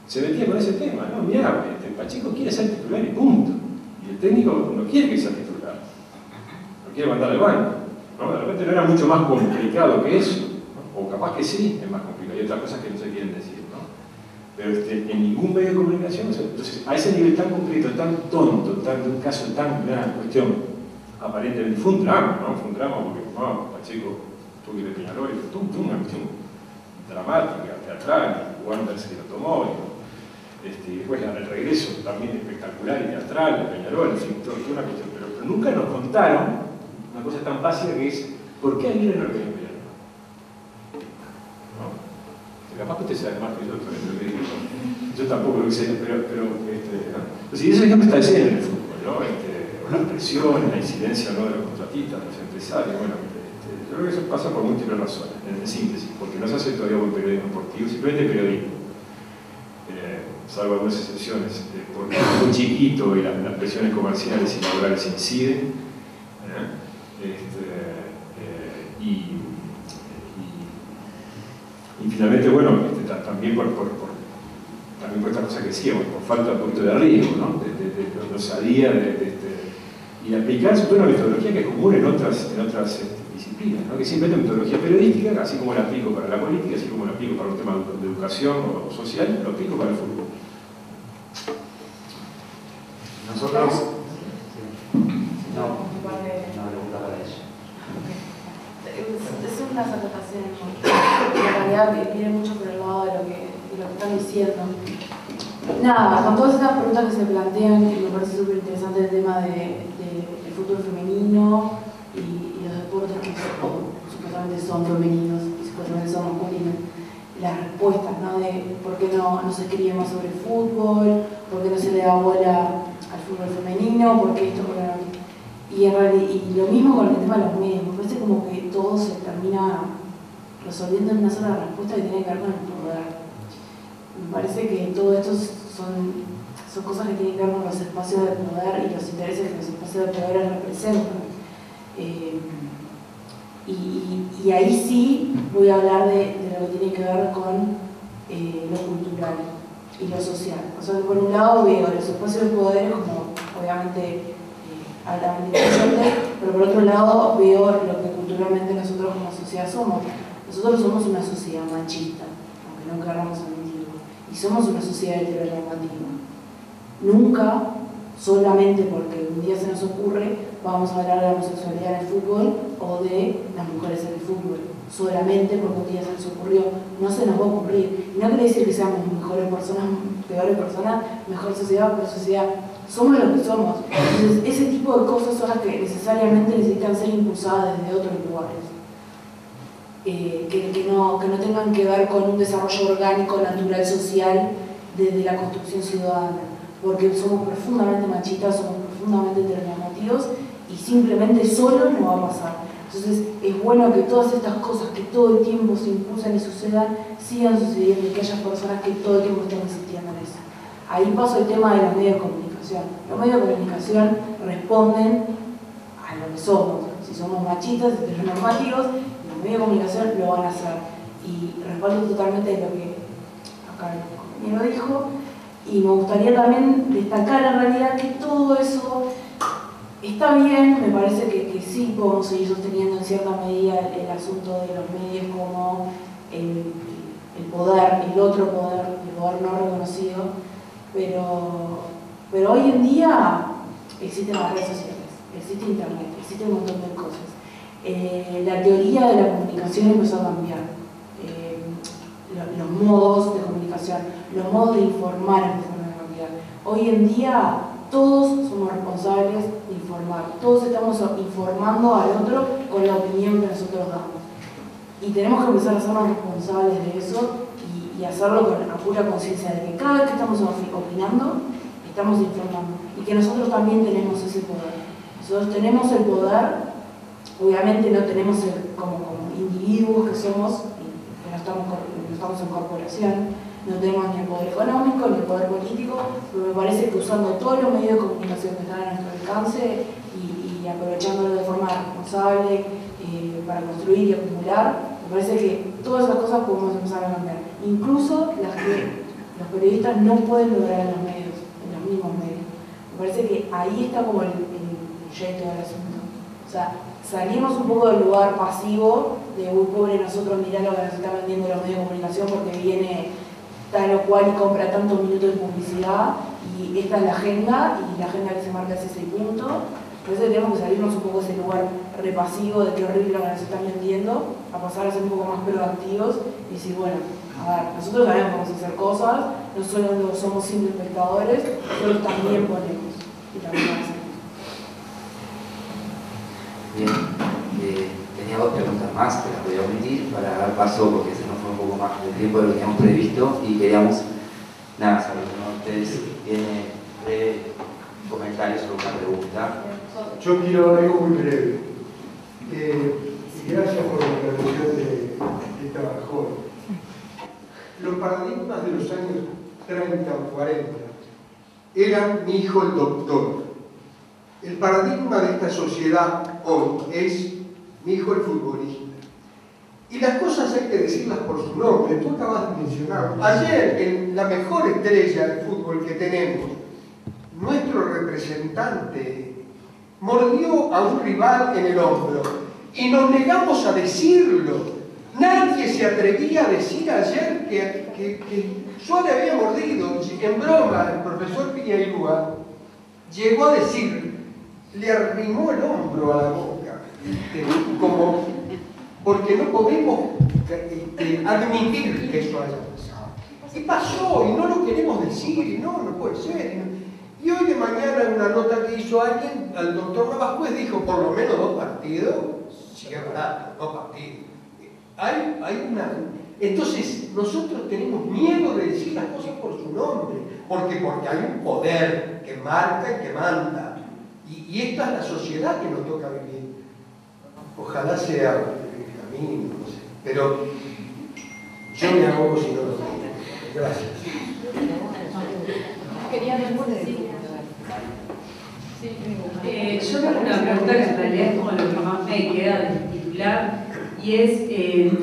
Speaker 3: se metía con ese tema, ¿no? Mirá, Pacheco quiere ser titular y punto, y el técnico no quiere que sea titular, lo quiere mandar al banco, ¿no? De repente no era mucho más complicado que eso, ¿no? O capaz que sí, es más complicado, hay otras cosas que no se quieren decir, ¿no? Pero en ningún medio de comunicación, entonces a ese nivel tan concreto, tan tonto, un caso tan gran, cuestión, aparentemente fue un drama, ¿no? Fue un drama porque Pacheco tuvo que ir de Peñarol, y fue una cuestión dramática, teatral, y Wanderers que lo tomó, y después el regreso también espectacular y teatral de Peñarol, en fin, toda una cuestión, pero nunca nos contaron una cosa tan básica que es ¿por qué Aguirre no lo quería Peñarol? ¿No? Capaz que usted sabe más que yo, yo tampoco lo sé, pero ¿no? Entonces, eso es lo que está diciendo en el fútbol, ¿no? La presión, la incidencia, ¿no?, de los contratistas, de los empresarios, bueno, yo creo que eso pasa por múltiples razones, en síntesis, porque no se hace todavía buen periodismo deportivo, simplemente periodismo, salvo algunas excepciones, porque es muy chiquito y las presiones comerciales y laborales inciden, y finalmente, bueno, también por esta cosa que decíamos, por falta de punto de riesgo, ¿no? de osadía, y aplicar sobre todo una metodología que es común en otras disciplinas, ¿no? Que simplemente metodología periodística, así como la aplico para la política, así como la aplico para un tema de educación o social, lo aplico para el fútbol.
Speaker 2: Nosotros...
Speaker 6: Es una acotación, en realidad viene mucho por el lado de lo que están diciendo. Nada, con todas estas preguntas que se plantean, me parece súper interesante el tema del fútbol femenino y los deportes que supuestamente son femeninos y supuestamente son masculinos. Las respuestas, ¿no? De por qué no se escribe más sobre el fútbol, por qué no se le da bola al fútbol femenino, por qué esto, por qué no. Y lo mismo con el tema de los medios, me parece como que todo se termina resolviendo en una sola respuesta que tiene que ver con el poder. Me parece que todo esto son cosas que tienen que ver con los espacios de poder y los intereses que los espacios de poder representan. Y ahí sí voy a hablar de lo que tiene que ver con lo cultural y lo social. O sea, por un lado veo los espacios de poder como, obviamente, altamente interesantes, pero por otro lado veo lo que culturalmente nosotros como sociedad somos. Nosotros somos una sociedad machista, aunque no queramos admitirlo, y somos una sociedad heteronormativa. Nunca, solamente porque un día se nos ocurre, vamos a hablar de la homosexualidad en el fútbol o de las mujeres en el fútbol, solamente porque un día se nos ocurrió. No se nos va a ocurrir. Y no quiere decir que seamos mejores personas, peores personas, mejor sociedad, peor sociedad. Somos lo que somos. Entonces, ese tipo de cosas son las que necesariamente necesitan ser impulsadas desde otros lugares. Que no tengan que ver con un desarrollo orgánico, natural, social, desde la construcción ciudadana. Porque somos profundamente machistas, somos profundamente heteronormativos y simplemente solo no va a pasar. Entonces es bueno que todas estas cosas que todo el tiempo se impulsan y sucedan, sigan sucediendo y que haya personas que todo el tiempo estén insistiendo en eso. Ahí pasa el tema de los medios de comunicación. Los medios de comunicación responden a lo que somos. Si somos machistas, heteronormativos, los medios de comunicación lo van a hacer. Y respaldo totalmente lo que acá el compañero dijo. Y me gustaría también destacar en realidad que todo eso está bien, me parece que sí podemos seguir sosteniendo en cierta medida el asunto de los medios como el poder, el otro poder, el poder no reconocido, pero hoy en día existen las redes sociales, existe internet, existe un montón de cosas. La teoría de la comunicación empezó a cambiar. Los modos de comunicación, los modos de informar empezaron a cambiar. Hoy en día todos somos responsables de informar, todos estamos informando al otro con la opinión que nosotros damos. Y tenemos que empezar a hacernos responsables de eso y hacerlo con la pura conciencia de que cada vez que estamos opinando, estamos informando. Y que nosotros también tenemos ese poder. Nosotros tenemos el poder, obviamente no tenemos como individuos que somos, que no estamos en corporación, no tenemos ni el poder económico ni el poder político, pero me parece que usando todos los medios de comunicación que están a nuestro alcance y aprovechándolo de forma responsable para construir y acumular, me parece que todas esas cosas podemos empezar a cambiar, incluso las que los periodistas no pueden lograr en los medios, en los mismos medios. Me parece que ahí está como el proyecto del asunto. O sea, salimos un poco del lugar pasivo de uy, pobre nosotros, mirá lo que nos están vendiendo los medios de comunicación porque viene tal o cual y compra tantos minutos de publicidad y esta es la agenda y la agenda que se marca es ese punto. Por eso tenemos que salirnos un poco de ese lugar repasivo de qué horrible lo que nos están vendiendo, a pasar a ser un poco más proactivos y decir, bueno, a ver, nosotros también podemos hacer cosas, no solo somos simples espectadores, nosotros también ponemos y también hacemos.
Speaker 2: Bien, tenía dos preguntas más que las voy a omitir para dar paso porque se nos fue un poco más del tiempo de lo que teníamos previsto y queríamos, nada, saber si uno de ustedes tiene breve comentario sobre una pregunta.
Speaker 10: Yo quiero algo muy breve. Y gracias por la intervención de esta joven. Los paradigmas de los años 30 o 40 eran mi hijo el doctor. El paradigma de esta sociedad hoy es mi hijo el futbolista. Y las cosas hay que decirlas por su nombre. Tú acabas de mencionarlo. Ayer, en la mejor estrella del fútbol que tenemos, nuestro representante mordió a un rival en el hombro y nos negamos a decirlo. Nadie se atrevía a decir ayer que Suárez había mordido. En broma, el profesor Piñairúa llegó a decir, le arrimó el hombro a la boca, como porque no podemos admitir que eso haya pasado. Y pasó, y no lo queremos decir, y no puede ser. Y hoy de mañana en una nota que hizo alguien, al doctor Navascuez dijo, por lo menos 2 partidos, sí es verdad, 2 partidos. Hay una... Entonces, nosotros tenemos miedo de decir las cosas por su nombre, porque hay un poder que marca y que manda. Y esta es la sociedad que nos toca vivir. Ojalá sea el camino, no sé. Pero yo me ahogo si no lo tengo. Gracias.
Speaker 11: Quería después decir. Yo tengo una pregunta que en realidad es como lo que más me queda del titular, y es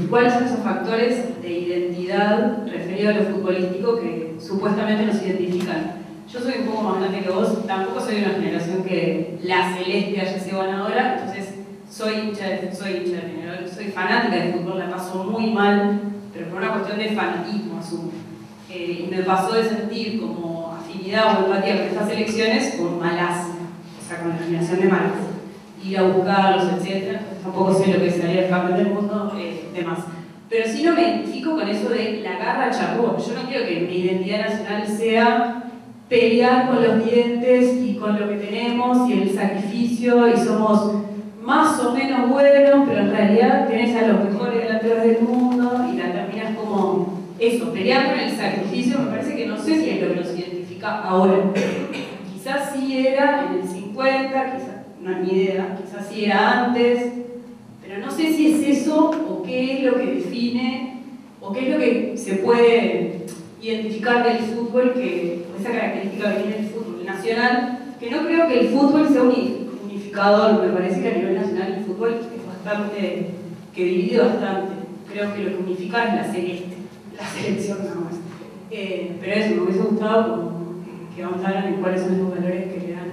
Speaker 11: cuáles son esos factores de identidad referidos a lo futbolístico que supuestamente nos identifican. Yo soy un poco más grande que vos, tampoco soy de una generación que la celeste haya sido ganadora, entonces soy hincha de Peñarol, soy fanática de fútbol, la paso muy mal, pero por una cuestión de fanatismo, asumo. Y me pasó de sentir como afinidad o empatía con estas elecciones con Malasia, o sea, con la generación de Malasia. ir a buscarlos, etc. Tampoco sé lo que sería el campeón del mundo, demás. Pero sí no me identifico con eso de la garra chapó. Yo no quiero que mi identidad nacional sea pelear con los dientes y con lo que tenemos y el sacrificio y somos más o menos buenos, pero en realidad tenés a los mejores delanteros del mundo y la terminás como eso, pelear con el sacrificio. Me parece que no sé si es lo que nos identifica ahora. Quizás sí era en el 50, quizás, no es mi idea, quizás sí era antes, pero no sé si es eso o qué es lo que define o qué es lo que se puede identificar del fútbol, esa característica que tiene el fútbol nacional, que no creo que el fútbol sea unificador. Me parece que a nivel nacional el fútbol es bastante, que divide bastante. Creo que lo que unifica es la celeste, la selección nada más. Pero eso, me hubiese gustado que avanzaran en cuáles son esos valores que le dan,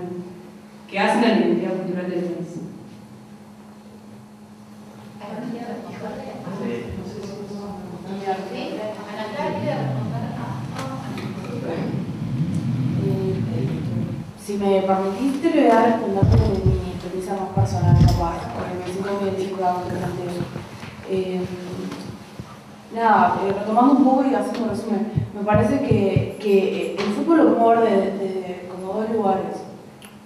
Speaker 11: que hacen la identidad cultural del país.
Speaker 6: Si me permitiste, le voy a responder desde mi experiencia más personal, capaz, porque me siento muy identificada con el tema. Nada, retomando un poco y haciendo un resumen, me parece que el fútbol lo podemos ver como dos lugares.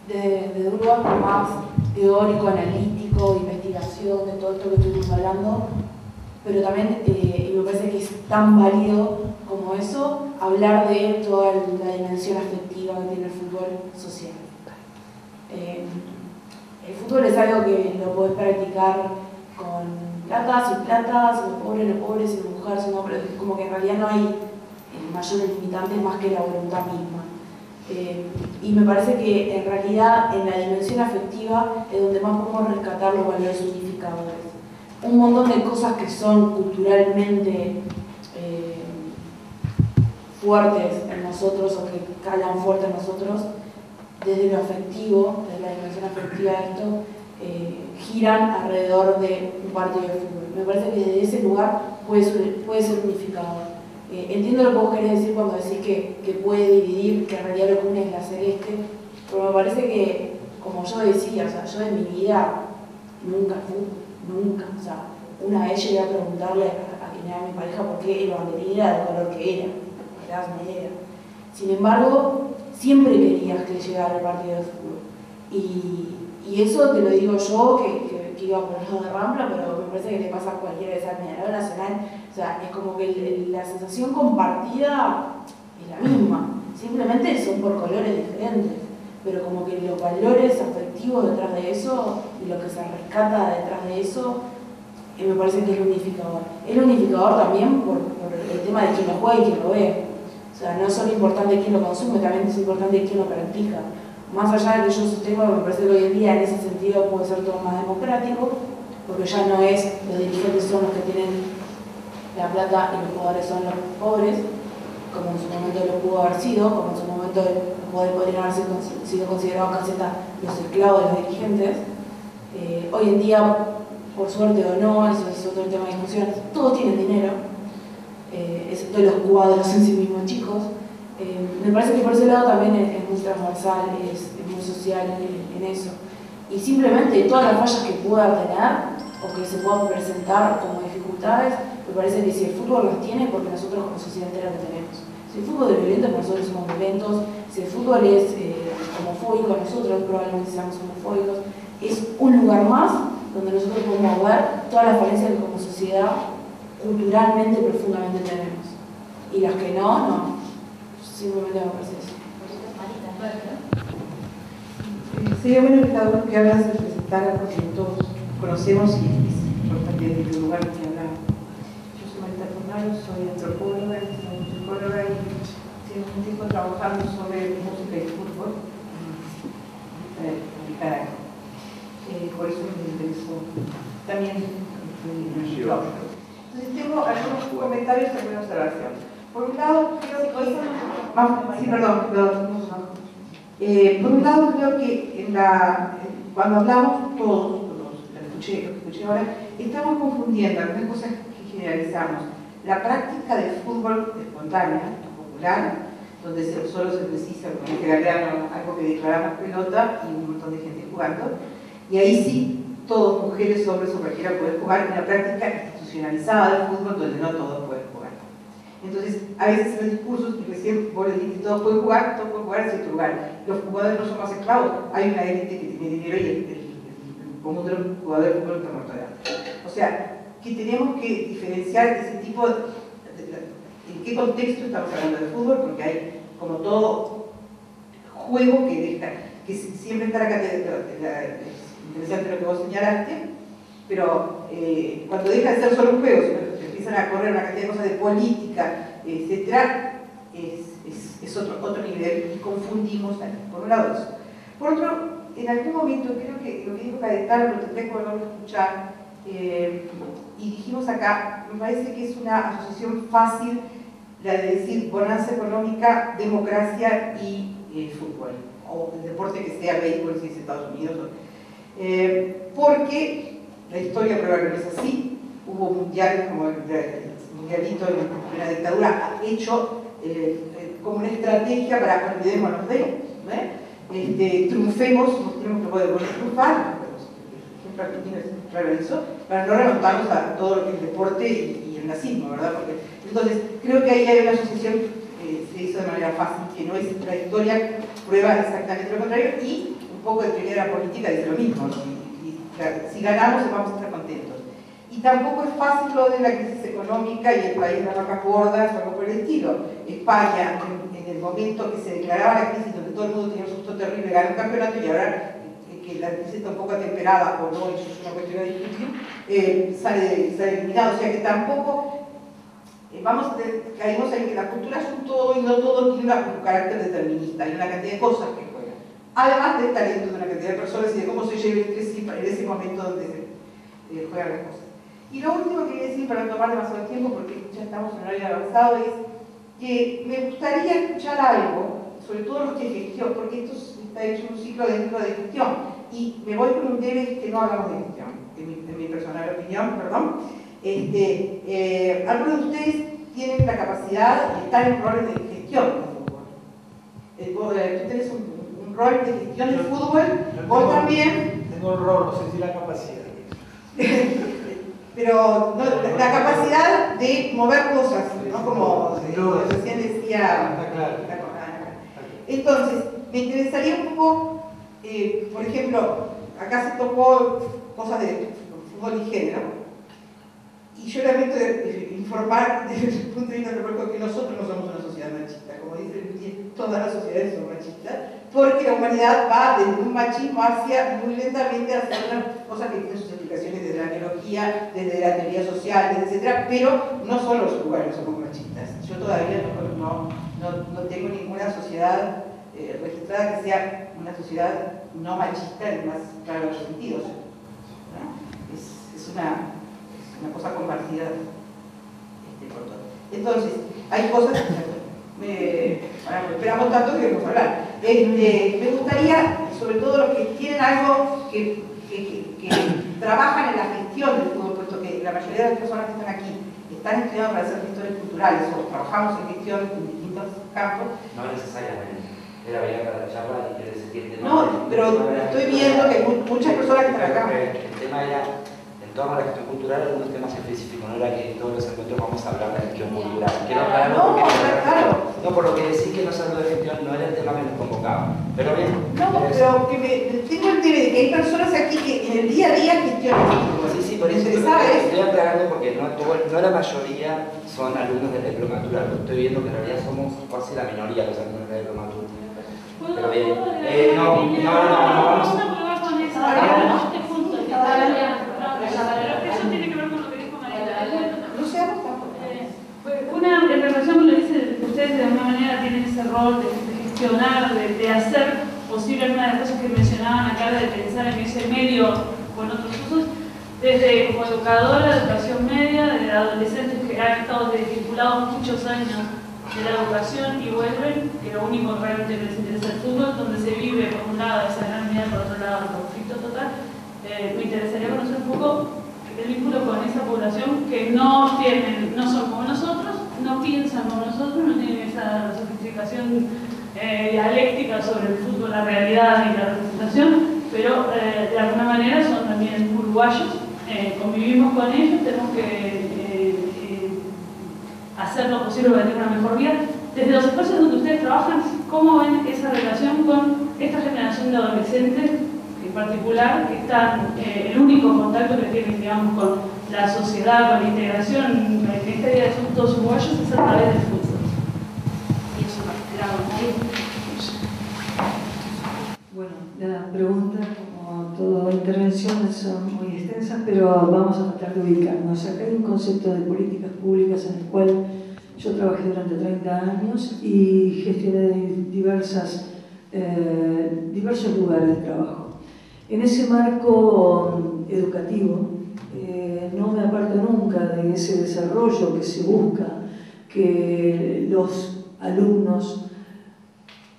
Speaker 6: De un lugar más teórico, analítico, investigación, de todo esto que estuvimos hablando, pero también, y me parece que es tan válido como eso, hablar de toda la dimensión afectiva que tiene el fútbol social. El fútbol es algo que lo podés practicar con platas y platas, los pobres y las mujeres, no, pero es como que en realidad no hay mayores limitantes más que la voluntad misma. Y me parece que en realidad en la dimensión afectiva es donde más podemos rescatar los valores unificadores. Un montón de cosas que son culturalmente fuertes en nosotros o que calan fuerte en nosotros, desde lo afectivo, desde la dimensión afectiva de esto, giran alrededor de un partido de fútbol. Me parece que desde ese lugar puede ser unificador. Entiendo lo que vos querés decir cuando decís que puede dividir, que en realidad lo que une es la celeste, pero me parece que, como yo decía, o sea, yo en mi vida nunca, o sea, una vez llegué a preguntarle a quien era mi pareja por qué el banderín era del color que era, me das una idea. Sin embargo, siempre querías que llegara el partido de fútbol. Y eso te lo digo yo, que iba por el lado de Rampla, pero me parece que le pasa a cualquiera de esa mediadora nacional. O sea, es como que la sensación compartida es la misma, simplemente son por colores diferentes, pero como que los valores afectivos detrás de eso y lo que se rescata detrás de eso, me parece que es el unificador. Es el unificador también por el tema de quién lo juega y quién lo ve. O sea, no es solo importante quién lo consume, también es importante quién lo practica. Más allá de que yo sostengo, me parece que hoy en día en ese sentido puede ser todo más democrático, porque ya no es los dirigentes son los que tienen la plata y los jugadores son los pobres, como en su momento lo pudo haber sido, como en su momento los jugadores podrían haber sido considerados caseta los esclavos de los dirigentes. Hoy en día, por suerte o no, eso es otro tema de discusión, todos tienen dinero, excepto los cuadros en sí mismos chicos. Me parece que por ese lado también es muy transversal, es muy social en eso. Y simplemente todas las fallas que pueda tener o que se puedan presentar como dificultades, me parece que si el fútbol las tiene, porque nosotros como sociedad entera lo tenemos. Si el fútbol es violento, porque nosotros somos violentos. Si el fútbol es homofóbico, nosotros probablemente seamos homofóbicos. Es un lugar más donde nosotros podemos ver todas las falencias que como sociedad culturalmente profundamente tenemos. Y las que no. Simplemente me parece eso.
Speaker 7: Sería bueno que hablas de presentar, porque todos conocemos y es importante desde el lugar que hablamos. Yo soy Marita Fornaro, soy antropóloga y tengo un tiempo trabajando sobre música y fútbol en Caracas. Por eso me interesó también mi trabajo. Entonces tengo algunos comentarios y alguna observación. Por un lado, creo que... por un lado, creo que cuando hablamos todos, lo que escuché ahora, estamos confundiendo algunas cosas que generalizamos. La práctica del fútbol espontánea, popular, donde solo se precisa, como dice Galeano, algo que declaramos pelota y un montón de gente jugando, Y ahí sí, todos, mujeres, hombres o cualquiera, pueden jugar en la práctica institucionalizada del fútbol donde no todos pueden jugar. Entonces, a veces en los discursos, y recién vos les dijiste, todos pueden jugar en cierto lugar. Los jugadores no son más esclavos, hay una élite que tiene dinero y el común de los jugadores de fútbol está muerto de hambre. O sea, que tenemos que diferenciar ese tipo de en qué contexto estamos hablando de fútbol, porque hay como todo juego que siempre está interesante lo que vos señalaste, pero cuando deja de ser solo un juego, sino empiezan a correr una cantidad de cosas de política, etcétera, es otro nivel y confundimos, por un lado eso. Por otro, en algún momento, creo que lo que dijo Cayetano, lo tendré que volver a escuchar, y dijimos acá, me parece que es una asociación fácil la de decir bonanza económica, democracia y fútbol, o el deporte que sea, béisbol, si es Estados Unidos, porque la historia prueba que no es así. Hubo mundiales como el mundialito en la dictadura hecho como una estrategia para olvidémonos de él, triunfemos, mostremos que podemos triunfar, ejemplo argentino es claro eso, para no remontarnos a todo lo que es el deporte y el nazismo, ¿verdad? Porque, entonces, creo que ahí hay una asociación se hizo de manera fácil, que no es la historia, prueba exactamente lo contrario, y un poco de teoría de la política dice lo mismo, ¿no? Si ganamos vamos a estar contentos. Y tampoco es fácil lo de la crisis económica y el país de las vacas gordas o algo por el estilo. España, en el momento que se declaraba la crisis, donde todo el mundo tenía un susto terrible, ganó un campeonato y ahora que la crisis está un poco atemperada o no, eso es una cuestión de discutir, sale eliminado. O sea que tampoco caímos en que la cultura es un todo y no todo tiene un carácter determinista, hay una cantidad de cosas que juegan. Además del talento de una cantidad de personas y de cómo se lleva en ese momento donde se juegan las cosas. Y lo último que quería decir, para no tomar demasiado tiempo, porque ya estamos en horario avanzado, es que me gustaría escuchar algo, sobre todo los de gestión, porque esto está hecho un ciclo dentro de gestión, y me voy con un debe que no hablamos de gestión, en mi personal opinión, perdón. Algunos de ustedes tienen la capacidad de estar en roles de gestión del fútbol. Tú tenés un rol de gestión del fútbol, vos también.
Speaker 1: Tengo un rol, no sé si la capacidad.
Speaker 7: Pero no, la capacidad de mover cosas, ¿no? Como recién decía.
Speaker 1: Está claro.
Speaker 7: Entonces, me interesaría un poco, por ejemplo, acá se tocó cosas de fútbol y género, y yo lamento informar desde el punto de vista de que nosotros no somos una sociedad machista, como dicen, todas las sociedades son machistas, porque la humanidad va desde un machismo hacia, muy lentamente, hacia unas cosas que tienen sus explicaciones desde la biología, desde la teoría social, etcétera, pero no solo los uruguayos somos machistas. Yo todavía no tengo ninguna sociedad registrada que sea una sociedad no machista en más claros sentidos, ¿no? Es una cosa compartida por todo. Entonces, hay cosas esperamos tanto que queremos hablar. Me gustaría, sobre todo los que tienen algo que trabajan en la gestión del fútbol, puesto que la mayoría de las personas que están aquí están estudiando para ser gestores culturales o trabajamos en gestión en distintos campos.
Speaker 2: No necesariamente. Era venir para la charla y quiere decir que
Speaker 7: no, pero estoy viendo que muchas personas que están acá.
Speaker 2: El tema era en torno a la gestión cultural, algunos temas específicos, no era que en todos los encuentros vamos a hablar de gestión cultural. Quiero aclararlo porque no por lo que decís que no se habló de gestión, no era el tema que nos convocaba. Pero bien.
Speaker 7: No, pero que tengo el tema de que hay personas aquí que en el día a día gestionan.
Speaker 2: Sí, por eso estoy aclarando porque no la mayoría son alumnos de la diplomatura. Estoy viendo que en realidad somos casi la minoría los alumnos de la diplomatura. Pero bien. No vamos a
Speaker 9: este punto, eso tiene que ver con lo que dijo María.
Speaker 7: No seamos
Speaker 9: en relación con lo que dice, ustedes de alguna manera tienen ese rol de gestionar, de hacer posible algunas de las cosas que mencionaban acá, de pensar en ese medio con otros usos, desde como educadora de educación media, de adolescentes que han estado desvinculados muchos años de la educación y vuelven, que lo único realmente que les interesa es el fútbol, donde se vive por un lado esa gran unidad, por otro lado el conflicto total. Me interesaría conocer un poco el vínculo con esa población que no son como nosotros, no piensan como nosotros, no tienen esa sofisticación dialéctica sobre el fútbol, la realidad y la representación, pero de alguna manera son también uruguayos, convivimos con ellos, tenemos que hacer lo posible para tener una mejor vida. Desde los espacios donde ustedes trabajan, ¿cómo ven esa relación con esta generación de adolescentes en particular, que están, el único contacto que tienen, digamos, con la sociedad, con la integración, en esta idea de son todos uruguayos, es a través del fútbol? Y eso era ahí.
Speaker 4: Bueno, las preguntas, como toda intervención, son muy extensas, pero vamos a tratar de ubicarnos. Acá hay un concepto de políticas públicas en el cual yo trabajé durante 30 años y gestioné diversos lugares de trabajo. En ese marco educativo, no me aparto nunca de ese desarrollo que se busca, que los alumnos,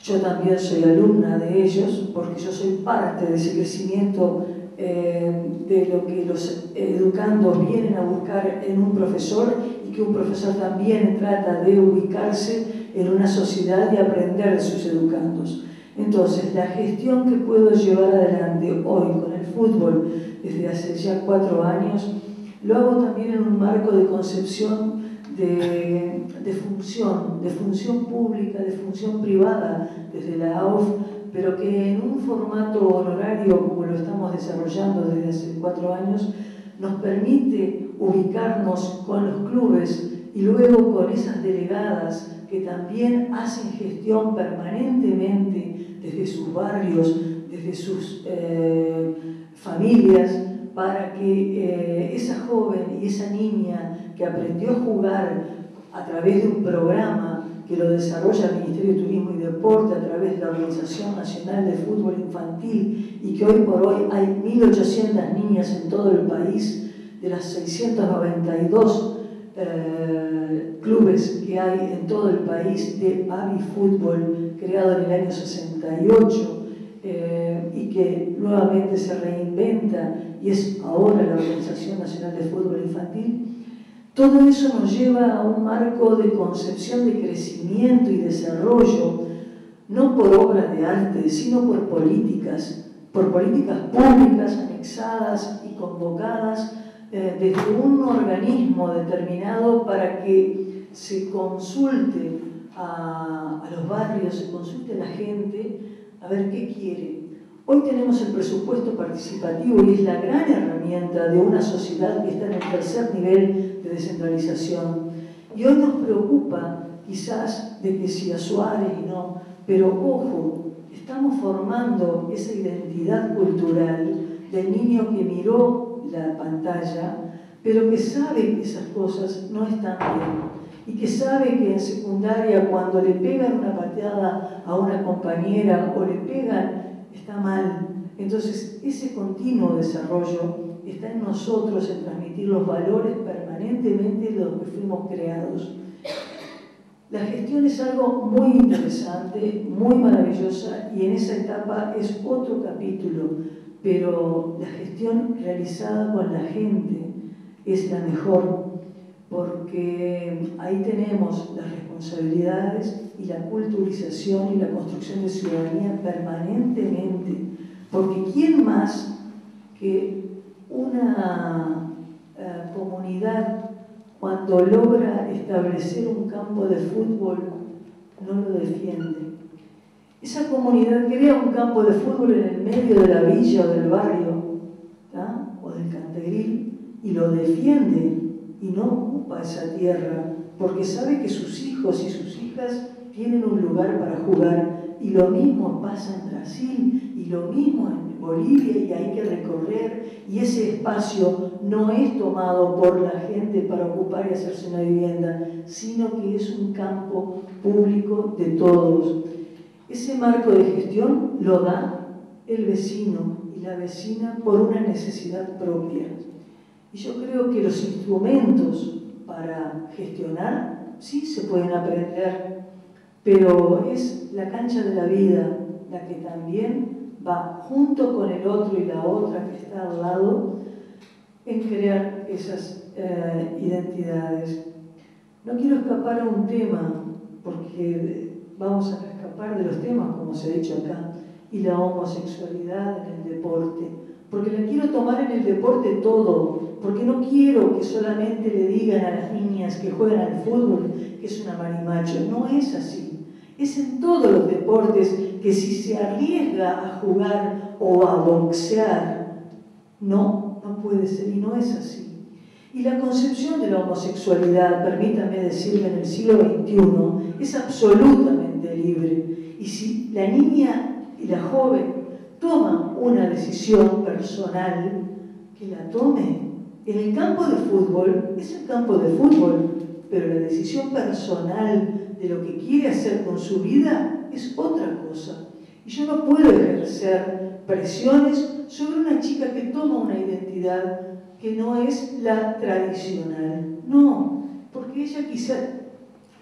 Speaker 4: yo también soy alumna de ellos, porque yo soy parte de ese crecimiento de lo que los educandos vienen a buscar en un profesor y que un profesor también trata de ubicarse en una sociedad y aprender de sus educandos. Entonces, la gestión que puedo llevar adelante hoy con el fútbol desde hace ya 4 años, lo hago también en un marco de concepción de función pública, de función privada desde la AUF, pero que en un formato honorario como lo estamos desarrollando desde hace 4 años, nos permite ubicarnos con los clubes y luego con esas delegadas que también hacen gestión permanentemente desde sus barrios, desde sus familias, para que esa joven y esa niña que aprendió a jugar a través de un programa que lo desarrolla el Ministerio de Turismo y Deporte a través de la Organización Nacional de Fútbol Infantil, y que hoy por hoy hay 1.800 niñas en todo el país, de las 692 clubes que hay en todo el país de Baby Fútbol, creado en el año 68, y que nuevamente se reinventa y es ahora la Organización Nacional de Fútbol Infantil. Todo eso nos lleva a un marco de concepción de crecimiento y desarrollo, no por obras de arte, sino por políticas públicas anexadas y convocadas desde un organismo determinado para que se consulte a los barrios, se consulte a la gente a ver qué quiere. Hoy tenemos el presupuesto participativo y es la gran herramienta de una sociedad que está en el tercer nivel de descentralización. Y hoy nos preocupa quizás de que si a Suárez y no, pero ojo, estamos formando esa identidad cultural del niño que miró la pantalla, pero que sabe que esas cosas no están bien. Y que sabe que en secundaria, cuando le pegan una pateada a una compañera o le pegan, está mal. Entonces, ese continuo desarrollo está en nosotros, en transmitir los valores permanentemente de los que fuimos creados. La gestión es algo muy interesante, muy maravillosa, y en esa etapa es otro capítulo, pero la gestión realizada con la gente es la mejor, porque ahí tenemos las responsabilidades y la culturización y la construcción de ciudadanía permanentemente, porque ¿quién más que una comunidad, cuando logra establecer un campo de fútbol, no lo defiende? Esa comunidad crea un campo de fútbol en el medio de la villa o del barrio, ¿tá? O del Cantegril, y lo defiende y no ocupa esa tierra, porque sabe que sus hijos y sus hijas tienen un lugar para jugar. Y lo mismo pasa en Brasil, y lo mismo en Bolivia, y hay que recorrer, y ese espacio no es tomado por la gente para ocupar y hacerse una vivienda, sino que es un campo público de todos. Ese marco de gestión lo da el vecino y la vecina por una necesidad propia. Y yo creo que los instrumentos para gestionar sí se pueden aprender, pero es la cancha de la vida la que también va junto con el otro y la otra que está al lado en crear esas identidades. No quiero escapar a un tema, porque vamos a escapar de los temas, como se ha dicho acá, y la homosexualidad en el deporte, porque la quiero tomar en el deporte todo, porque no quiero que solamente le digan a las niñas que juegan al fútbol que es una marimacho. No es así. Es en todos los deportes que si se arriesga a jugar o a boxear, no puede ser, y no es así. Y la concepción de la homosexualidad, permítanme decirlo, en el siglo XXI es absolutamente libre. Y si la niña y la joven toman una decisión personal, que la tome. En el campo de fútbol es el campo de fútbol, pero la decisión personal de lo que quiere hacer con su vida es otra cosa. Y yo no puedo ejercer presiones sobre una chica que toma una identidad que no es la tradicional. No, porque ella quizá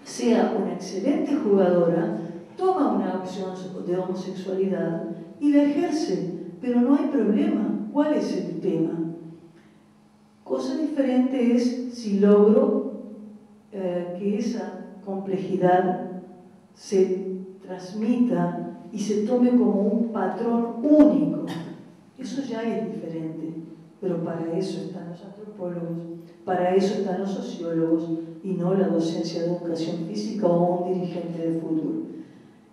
Speaker 4: sea una excelente jugadora, toma una opción de homosexualidad y la ejerce, pero no hay problema. ¿Cuál es el tema? Cosa diferente es si logro que esa complejidad se transmita y se tome como un patrón único. Eso ya es diferente, pero para eso están los antropólogos, para eso están los sociólogos y no la docencia de educación física o un dirigente de fútbol.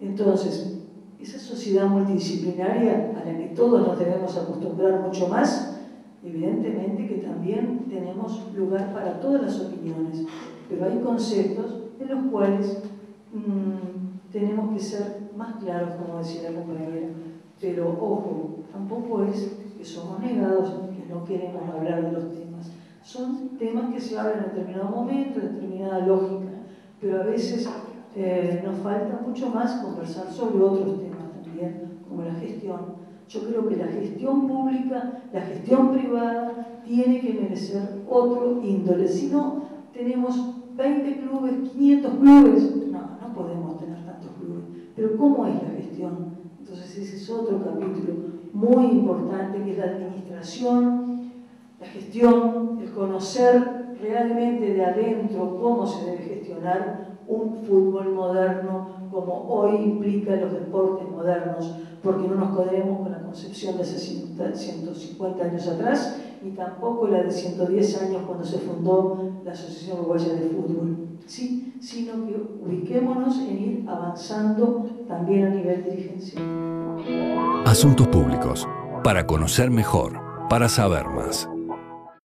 Speaker 4: Entonces, esa sociedad multidisciplinaria a la que todos nos debemos acostumbrar mucho más, evidentemente que también tenemos lugar para todas las opiniones, pero hay conceptos en los cuales tenemos que ser más claros, como decía la compañera. Pero ojo, tampoco es que somos negados, que no queremos hablar de los temas. Son temas que se hablan en determinado momento, en determinada lógica, pero a veces nos falta mucho más conversar sobre otros temas también, como la gestión. Yo creo que la gestión pública, la gestión privada, tiene que merecer otro índole. Si no, tenemos 20 clubes, 500 clubes, no podemos tener tantos clubes. Pero ¿cómo es la gestión? Entonces ese es otro capítulo muy importante, que es la administración, la gestión, el conocer realmente de adentro cómo se debe gestionar un fútbol moderno, como hoy implica los deportes modernos, porque no nos coderemos con la concepción de hace 150 años atrás, ni tampoco la de 110 años cuando se fundó la Asociación Uruguaya de Fútbol, ¿sí? Sino que ubiquémonos en ir avanzando también a nivel dirigencial.
Speaker 12: Asuntos públicos, para conocer mejor, para saber más.